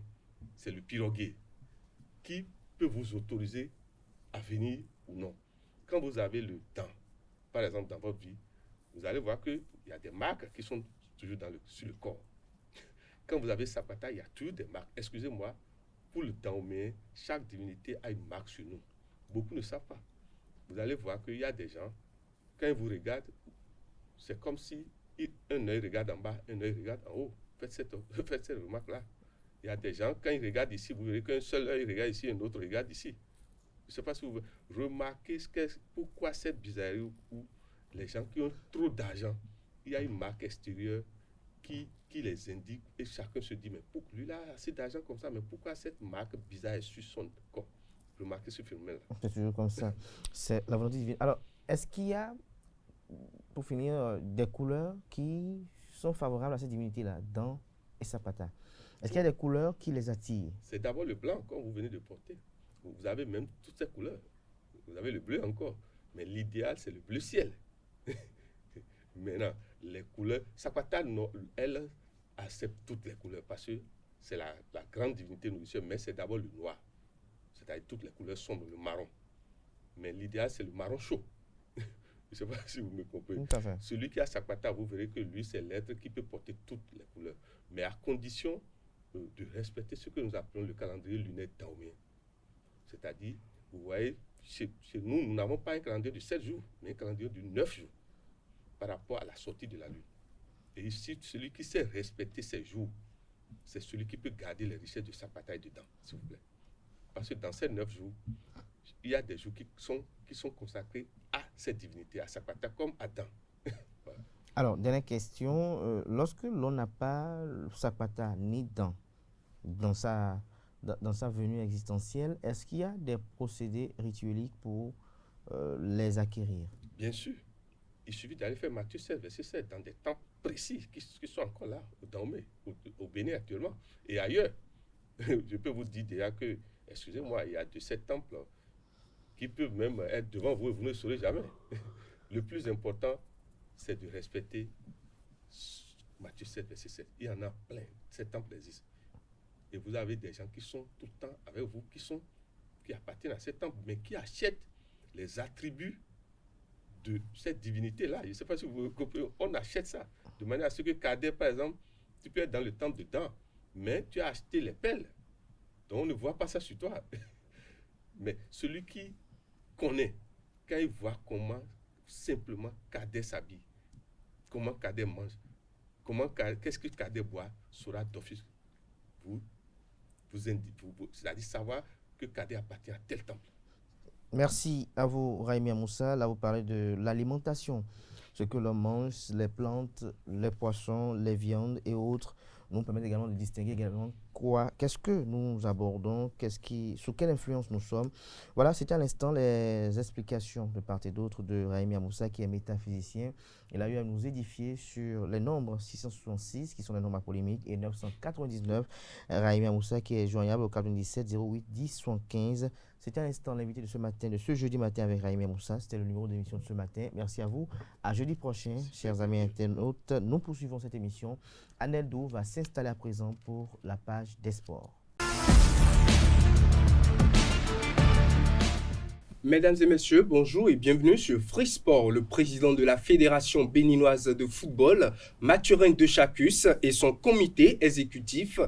C'est le piroguier qui peut vous autoriser à venir ou non. Quand vous avez le Dan, par exemple, dans votre vie, vous allez voir qu'il y a des marques qui sont toujours sur le corps. Quand vous avez Sapata, il y a toujours des marques. Excusez-moi, pour le Dahoméen, chaque divinité a une marque sur nous. Beaucoup ne savent pas. Vous allez voir qu'il y a des gens, quand ils vous regardent, c'est comme si un œil regarde en bas, un œil regarde en haut. Faites cette remarque-là. Il y a des gens, quand ils regardent ici, vous verrez qu'un seul œil regarde ici, un autre regarde ici. Je ne sais pas si vous remarquez pourquoi cette bizarrerie où les gens qui ont trop d'argent, il y a une marque extérieure qui les indique et chacun se dit, mais pourquoi lui là a assez d'argent comme ça, mais pourquoi cette marque bizarre est sur son corps? Remarquez ce phénomène-là. C'est toujours comme ça. C'est la volonté divine. Alors, est-ce qu'il y a, pour finir, des couleurs qui sont favorables à cette divinité-là, Dan et Sapata? Est-ce qu'il y a des couleurs qui les attirent? C'est d'abord le blanc, comme vous venez de porter. Vous avez même toutes ces couleurs. Vous avez le bleu encore. Mais l'idéal, c'est le bleu ciel. Maintenant, les couleurs, Sapata, elle accepte toutes les couleurs parce que c'est la grande divinité nourricière, mais c'est d'abord le noir. C'est-à-dire toutes les couleurs sombres, le marron. Mais l'idéal, c'est le marron chaud. Je ne sais pas si vous me comprenez. Tout à fait. Celui qui a Sapata, vous verrez que lui, c'est l'être qui peut porter toutes les couleurs. Mais à condition de respecter ce que nous appelons le calendrier lunaire dahoméen. C'est-à-dire, vous voyez, chez nous, nous n'avons pas un calendrier de 7 jours, mais un calendrier de 9 jours par rapport à la sortie de la lune. Et ici, celui qui sait respecter ces jours, c'est celui qui peut garder les richesses de Sapata et de Dan, s'il vous plaît. Parce que dans ces 9 jours, il y a des jours qui sont consacrés à cette divinité, à Sapata, comme à Dan. Voilà. Alors, dernière question. Lorsque l'on n'a pas Sapata ni Dan dans sa venue existentielle, est-ce qu'il y a des procédés ritueliques pour les acquérir? Bien sûr. Il suffit d'aller faire Matthieu 16, verset 7, dans des temps précis qui sont encore là, au Dahomey, au Bénin actuellement, et ailleurs. Je peux vous dire déjà que, excusez-moi, il y a de ces temples qui peuvent même être devant vous et vous ne saurez jamais. Le plus important, c'est de respecter Matthieu 7, verset 7. Il y en a plein. Ces temples existent. Et vous avez des gens qui sont tout le temps avec vous, qui appartiennent à ces temples, mais qui achètent les attributs de cette divinité-là. Je ne sais pas si vous comprenez. On achète ça. De manière à ce que Cadet, par exemple, tu peux être dans le temple dedans, mais tu as acheté les pelles. Donc on ne voit pas ça sur toi. Mais celui qui connaît, quand il voit comment simplement Cadet s'habille, comment Cadet mange, qu'est-ce que Cadet boit, saura d'office. C'est-à-dire savoir que Cadet appartient à tel temple. Merci à vous, Raimi Moussa. Là, vous parlez de l'alimentation. Ce que l'on mange, les plantes, les poissons, les viandes et autres, nous permettent également de distinguer également qu'est-ce que nous abordons, sous quelle influence nous sommes. Voilà, c'était à l'instant les explications de part et d'autre de Raimi Moussa, qui est métaphysicien. Il a eu à nous édifier sur les nombres 666, qui sont les nombres apolymiques, et 999. Raimi Moussa, qui est joignable au 97 08 10 75. C'était à l'instant l'invité de ce matin, de ce jeudi matin avec Raimi Moussa. C'était le numéro d'émission de ce matin. Merci à vous. À jeudi prochain, chers amis internautes. Nous poursuivons cette émission. Aneldo va s'installer à présent pour la page des sports. Mesdames et messieurs, bonjour et bienvenue sur Free Sport. Le président de la Fédération béninoise de football, Mathurin Dechacus, et son comité exécutif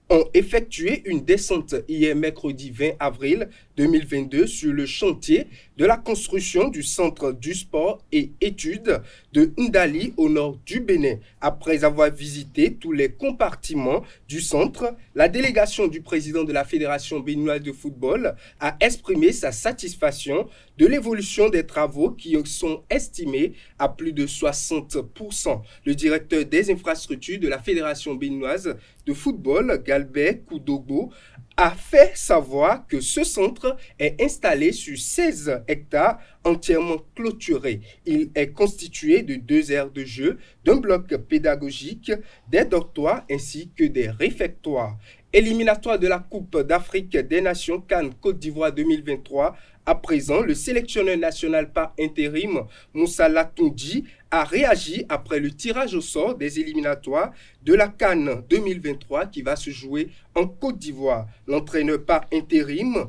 ont effectué une descente hier mercredi 20 avril 2022 sur le chantier de la construction du centre du sport et études de Ndali au nord du Bénin. Après avoir visité tous les compartiments du centre, la délégation du président de la Fédération béninoise de football a exprimé sa satisfaction de l'évolution des travaux qui sont estimés à plus de 60%. Le directeur des infrastructures de la Fédération béninoise de football, Galbert Koudogbo, a fait savoir que ce centre est installé sur 16 hectares entièrement clôturés. Il est constitué de 2 aires de jeu, d'un bloc pédagogique, des dortoirs ainsi que des réfectoires. Éliminatoire de la Coupe d'Afrique des Nations CAN Côte d'Ivoire 2023, à présent, le sélectionneur national par intérim, Moussa Latoundji, a réagi après le tirage au sort des éliminatoires de la CAN 2023 qui va se jouer en Côte d'Ivoire. L'entraîneur par intérim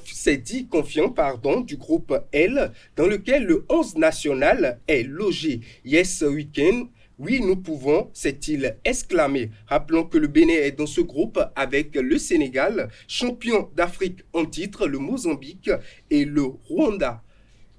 s'est dit confiant du groupe L, dans lequel le 11 national est logé. Yes Weekend. Oui, nous pouvons, s'est-il exclamé. Rappelons que le Bénin est dans ce groupe avec le Sénégal, champion d'Afrique en titre, le Mozambique et le Rwanda.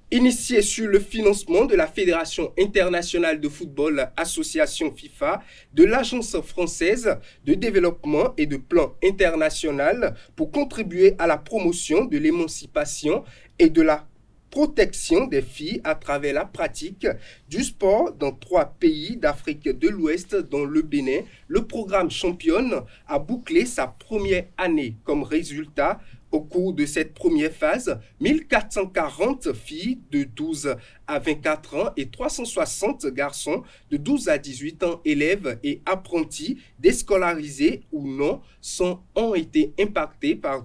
Initié sur le financement de la Fédération internationale de football, association FIFA, de l'Agence française de développement et de plan international pour contribuer à la promotion de l'émancipation et de la protection des filles à travers la pratique du sport dans 3 pays d'Afrique de l'Ouest, dont le Bénin. Le programme Championne a bouclé sa première année. Comme résultat, au cours de cette première phase, 1440 filles de 12 à 24 ans et 360 garçons de 12 à 18 ans, élèves et apprentis, déscolarisés ou non, ont été impactés par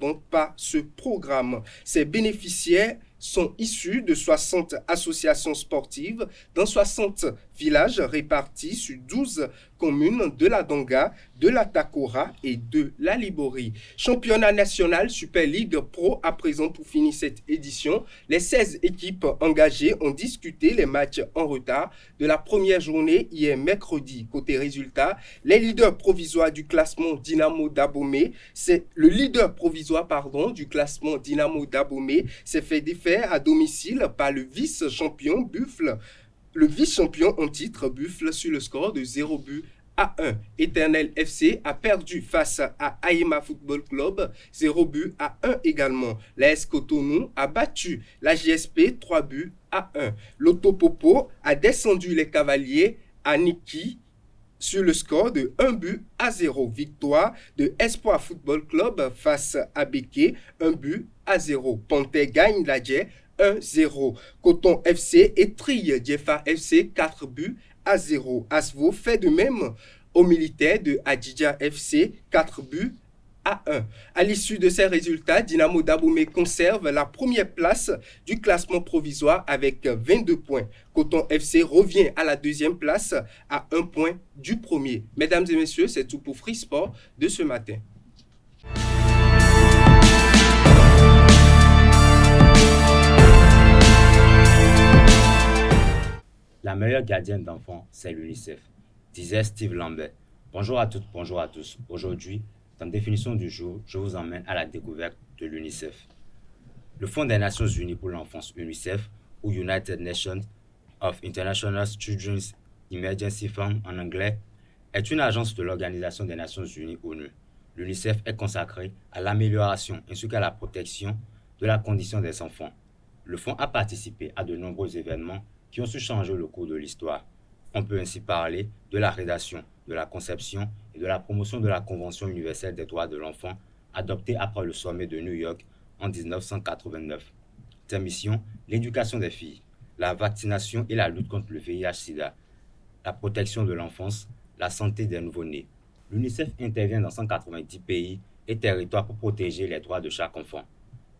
ce programme. Ces bénéficiaires sont issus de 60 associations sportives dans 60 villages répartis sur 12 communes de la Donga, de la Takora et de la Liborie. Championnat national Super League Pro à présent pour finir cette édition. Les 16 équipes engagées ont discuté les matchs en retard de la première journée hier mercredi. Côté résultat, les leaders provisoires du classement Dynamo d'Abomey, le leader provisoire du classement Dynamo d'Abomey s'est fait défaire à domicile par le vice-champion Buffle. Le vice-champion en titre Buffle sur le score de 0 but à 1. Éternel FC a perdu face à Aïma Football Club 0 but à 1 également. L'AS Cotonou a battu la JSP 3 buts à 1. L'Autopopo a descendu les Cavaliers à Niki sur le score de 1 but à 0. Victoire de Espoir Football Club face à Béké 1 but à 0. Panthère gagne la Dje 1-0. Coton FC étrille Djefa FC 4 buts à 0. Asvo fait de même aux militaires de Adidja FC 4 buts à 1. À l'issue de ces résultats, Dynamo d'Abomey conserve la première place du classement provisoire avec 22 points. Coton FC revient à la deuxième place à 1 point du premier. Mesdames et messieurs, c'est tout pour Free Sport de ce matin. La meilleure gardienne d'enfants, c'est l'UNICEF, disait Steve Lambert. Bonjour à toutes, bonjour à tous. Aujourd'hui, dans Définition du jour, je vous emmène à la découverte de l'UNICEF. Le Fonds des Nations Unies pour l'enfance, UNICEF, ou United Nations of International Children's Emergency Fund en anglais, est une agence de l'Organisation des Nations Unies, ONU. L'UNICEF est consacrée à l'amélioration ainsi qu'à la protection de la condition des enfants. Le fonds a participé à de nombreux événements qui ont su changer le cours de l'histoire. On peut ainsi parler de la rédaction, de la conception et de la promotion de la Convention universelle des droits de l'enfant adoptée après le sommet de New York en 1989. Ses missions, l'éducation des filles, la vaccination et la lutte contre le VIH-Sida, la protection de l'enfance, la santé des nouveau-nés. L'UNICEF intervient dans 190 pays et territoires pour protéger les droits de chaque enfant.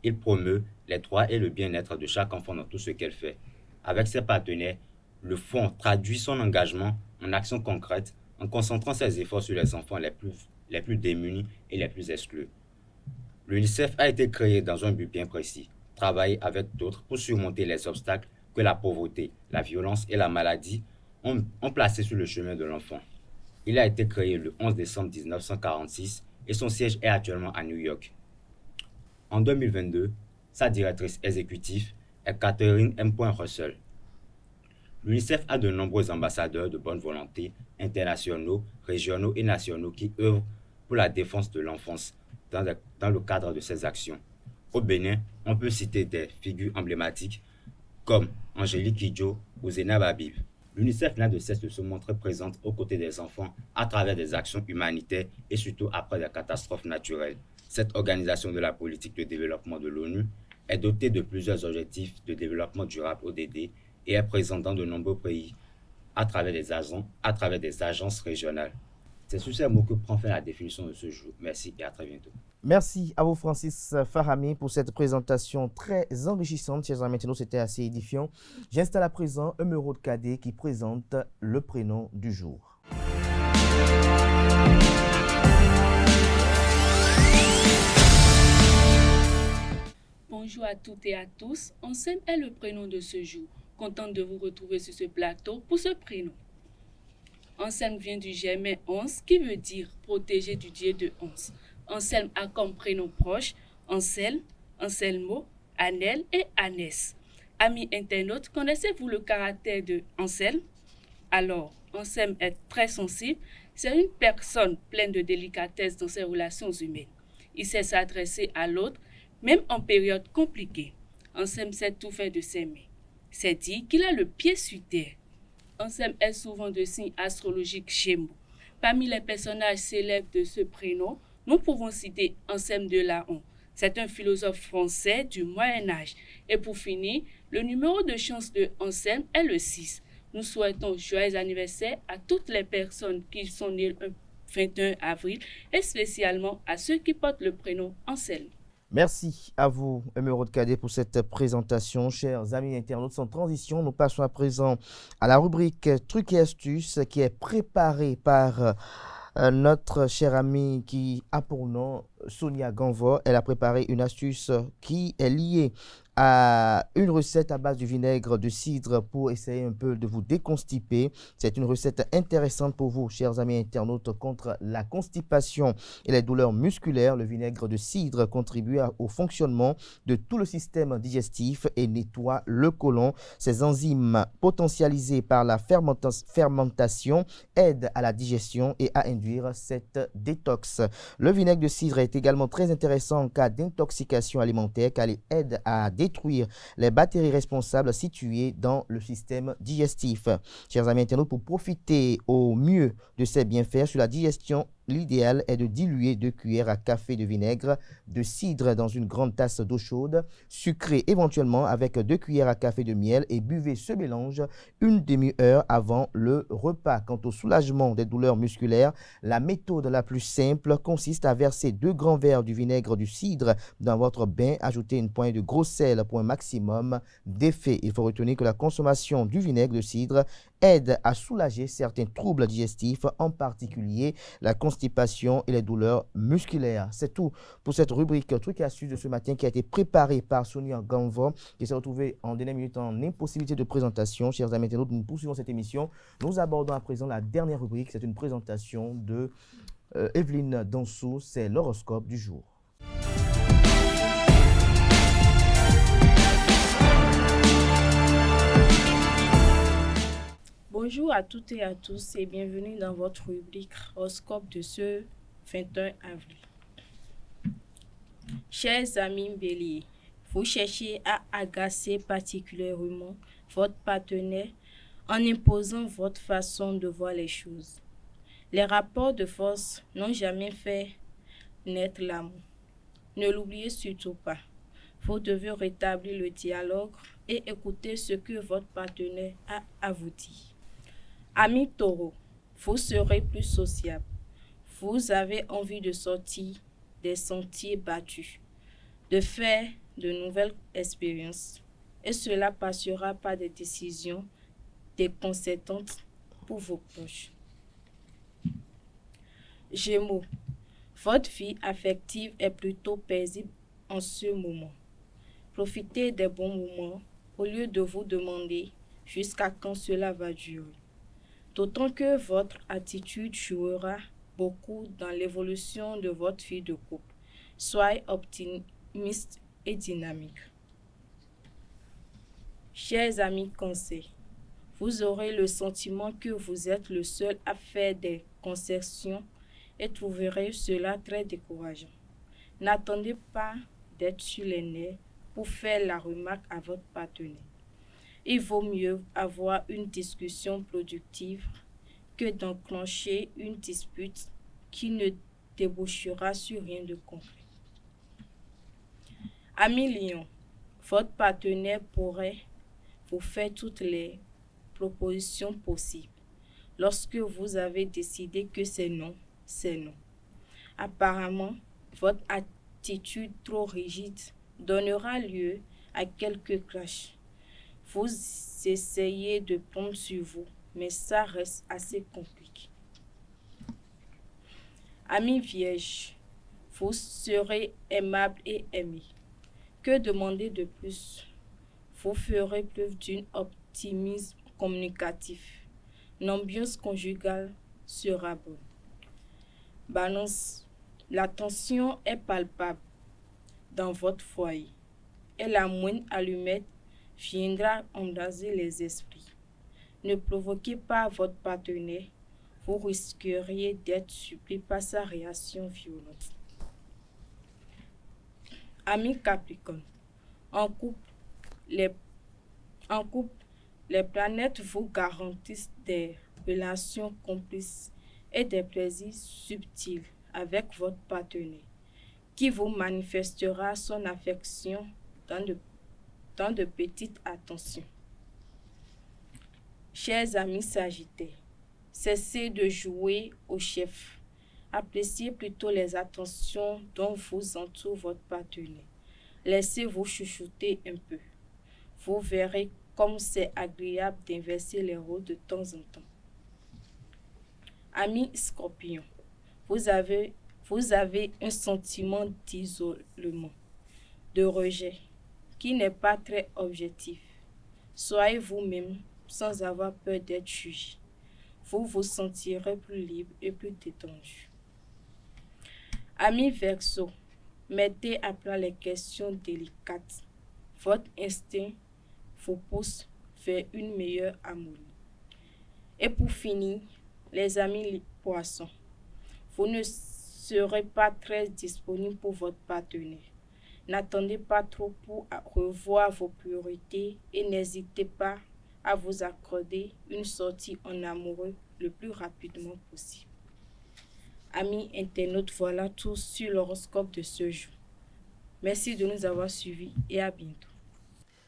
Il promeut les droits et le bien-être de chaque enfant dans tout ce qu'elle fait. Avec ses partenaires, le fonds traduit son engagement en actions concrètes en concentrant ses efforts sur les enfants les plus démunis et les plus exclus. L'UNICEF a été créé dans un but bien précis, travailler avec d'autres pour surmonter les obstacles que la pauvreté, la violence et la maladie ont placés sur le chemin de l'enfant. Il a été créé le 11 décembre 1946 et son siège est actuellement à New York. En 2022, sa directrice exécutive est Catherine M. Russell. L'UNICEF a de nombreux ambassadeurs de bonne volonté, internationaux, régionaux et nationaux qui œuvrent pour la défense de l'enfance dans le cadre de ses actions. Au Bénin, on peut citer des figures emblématiques comme Angélique Kidjo ou Zénab Habib. L'UNICEF n'a de cesse de se montrer présente aux côtés des enfants à travers des actions humanitaires et surtout après des catastrophes naturelles. Cette organisation de la politique de développement de l'ONU est dotée de plusieurs objectifs de développement durable ODD et est présente dans de nombreux pays à travers des agences régionales. C'est sur ces mots que prend fin la définition de ce jour. Merci et à très bientôt. Merci à vous, Francis Fahami, pour cette présentation très enrichissante. Chers amis, c'était assez édifiant. J'installe à présent Emeraude Cadet qui présente le prénom du jour. Bonjour à toutes et à tous. Ansem est le prénom de ce jour. Contente de vous retrouver sur ce plateau pour ce prénom. Ansem vient du germain Ans, qui veut dire protégé du dieu de Ans. Anselme a comme prénom proche Ansel, Anselmo, Anel et Anès. Amis internautes, connaissez-vous le caractère de Anselme? Alors, Anselme est très sensible. C'est une personne pleine de délicatesse dans ses relations humaines. Il sait s'adresser à l'autre, même en période compliquée. Anselme sait tout faire de ses mains. C'est dit qu'il a le pied sur terre. Anselme est souvent de signe astrologique Gémeaux. Parmi les personnages célèbres de ce prénom, nous pouvons citer Anselme de Laon. C'est un philosophe français du Moyen-Âge. Et pour finir, le numéro de chance de Anselme est le 6. Nous souhaitons joyeux anniversaire à toutes les personnes qui sont nées le 21 avril et spécialement à ceux qui portent le prénom Anselme. Merci à vous, Emeraude Cadet, pour cette présentation. Chers amis internautes, sans transition, nous passons à présent à la rubrique Trucs et astuces qui est préparée par notre chère amie qui a pour nom Sonia Ganvo. Elle a préparé une astuce qui est liée à une recette à base du vinaigre de cidre pour essayer un peu de vous déconstiper. C'est une recette intéressante pour vous, chers amis internautes, contre la constipation et les douleurs musculaires. Le vinaigre de cidre contribue au fonctionnement de tout le système digestif et nettoie le côlon. Ces enzymes potentialisées par la fermentation aident à la digestion et à induire cette détox. Le vinaigre de cidre est également très intéressant en cas d'intoxication alimentaire car il aide à détruire les bactéries responsables situées dans le système digestif. Chers amis internautes, pour profiter au mieux de ces bienfaits sur la digestion, l'idéal est de diluer 2 cuillères à café de vinaigre de cidre dans une grande tasse d'eau chaude, sucrée éventuellement avec 2 cuillères à café de miel et buvez ce mélange une demi-heure avant le repas. Quant au soulagement des douleurs musculaires, la méthode la plus simple consiste à verser 2 grands verres du vinaigre du cidre dans votre bain, ajouter une poignée de gros sel pour un maximum d'effet. Il faut retenir que la consommation du vinaigre de cidre aide à soulager certains troubles digestifs, en particulier la constipation et les douleurs musculaires. C'est tout pour cette rubrique Trucs et astuces de ce matin qui a été préparée par Sonia Ganvo, qui s'est retrouvée en dernière minute en impossibilité de présentation. Chers amis internautes, nous poursuivons cette émission. Nous abordons à présent la dernière rubrique. C'est une présentation de Evelyne Dansou. C'est l'horoscope du jour. Bonjour à toutes et à tous et bienvenue dans votre rubrique horoscope de ce 21 avril. Chers amis béliers, vous cherchez à agacer particulièrement votre partenaire en imposant votre façon de voir les choses. Les rapports de force n'ont jamais fait naître l'amour. Ne l'oubliez surtout pas. Vous devez rétablir le dialogue et écouter ce que votre partenaire a à vous dire. Amis taureaux, vous serez plus sociable. Vous avez envie de sortir des sentiers battus, de faire de nouvelles expériences. Et cela passera par des décisions déconcertantes pour vos proches. Gémeaux, votre vie affective est plutôt paisible en ce moment. Profitez des bons moments au lieu de vous demander jusqu'à quand cela va durer. D'autant que votre attitude jouera beaucoup dans l'évolution de votre vie de couple. Soyez optimiste et dynamique. Chers amis conseils, vous aurez le sentiment que vous êtes le seul à faire des concessions et trouverez cela très décourageant. N'attendez pas d'être sur les nerfs pour faire la remarque à votre partenaire. Il vaut mieux avoir une discussion productive que d'enclencher une dispute qui ne débouchera sur rien de concret. Amis lions, votre partenaire pourrait vous faire toutes les propositions possibles. Lorsque vous avez décidé que c'est non, c'est non. Apparemment, votre attitude trop rigide donnera lieu à quelques clashs. Vous essayez de prendre sur vous, mais ça reste assez compliqué. Amis vierges, vous serez aimable et aimé. Que demander de plus? Vous ferez preuve d'un optimisme communicatif. L'ambiance conjugale sera bonne. Balance, la tension est palpable dans votre foyer et la moindre allumette viendra embraser les esprits. Ne provoquez pas votre partenaire, vous risqueriez d'être surpris par sa réaction violente. Amis Capricorne, en couple, les planètes vous garantissent des relations complices et des plaisirs subtils avec votre partenaire, qui vous manifestera son affection dans de petites attentions. Chers amis Sagittaires, cessez de jouer au chef. Appréciez plutôt les attentions dont vous entoure votre partenaire. Laissez-vous chouchouter un peu. Vous verrez comme c'est agréable d'inverser les rôles de temps en temps. Amis Scorpions, vous avez un sentiment d'isolement, de rejet, qui n'est pas très objectif. Soyez vous-même sans avoir peur d'être jugé. Vous vous sentirez plus libre et plus détendu. Amis Verseau, mettez à plat les questions délicates. Votre instinct vous pousse vers une meilleure harmonie. Et pour finir, les amis Poissons, vous ne serez pas très disponible pour votre partenaire. N'attendez pas trop pour revoir vos priorités et n'hésitez pas à vous accorder une sortie en amoureux le plus rapidement possible. Amis internautes, voilà tout sur l'horoscope de ce jour. Merci de nous avoir suivis et à bientôt.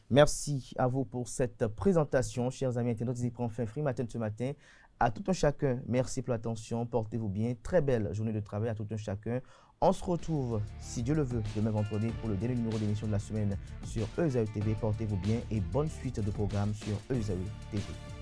Merci à vous pour cette présentation, chers amis internautes. Il prend fin Free Matin ce matin. À tout un chacun, merci pour l'attention. Portez-vous bien. Très belle journée de travail à tout un chacun. On se retrouve, si Dieu le veut, demain vendredi pour le dernier numéro d'émission de la semaine sur ESAE TV. Portez-vous bien et bonne suite de programme sur ESAE TV.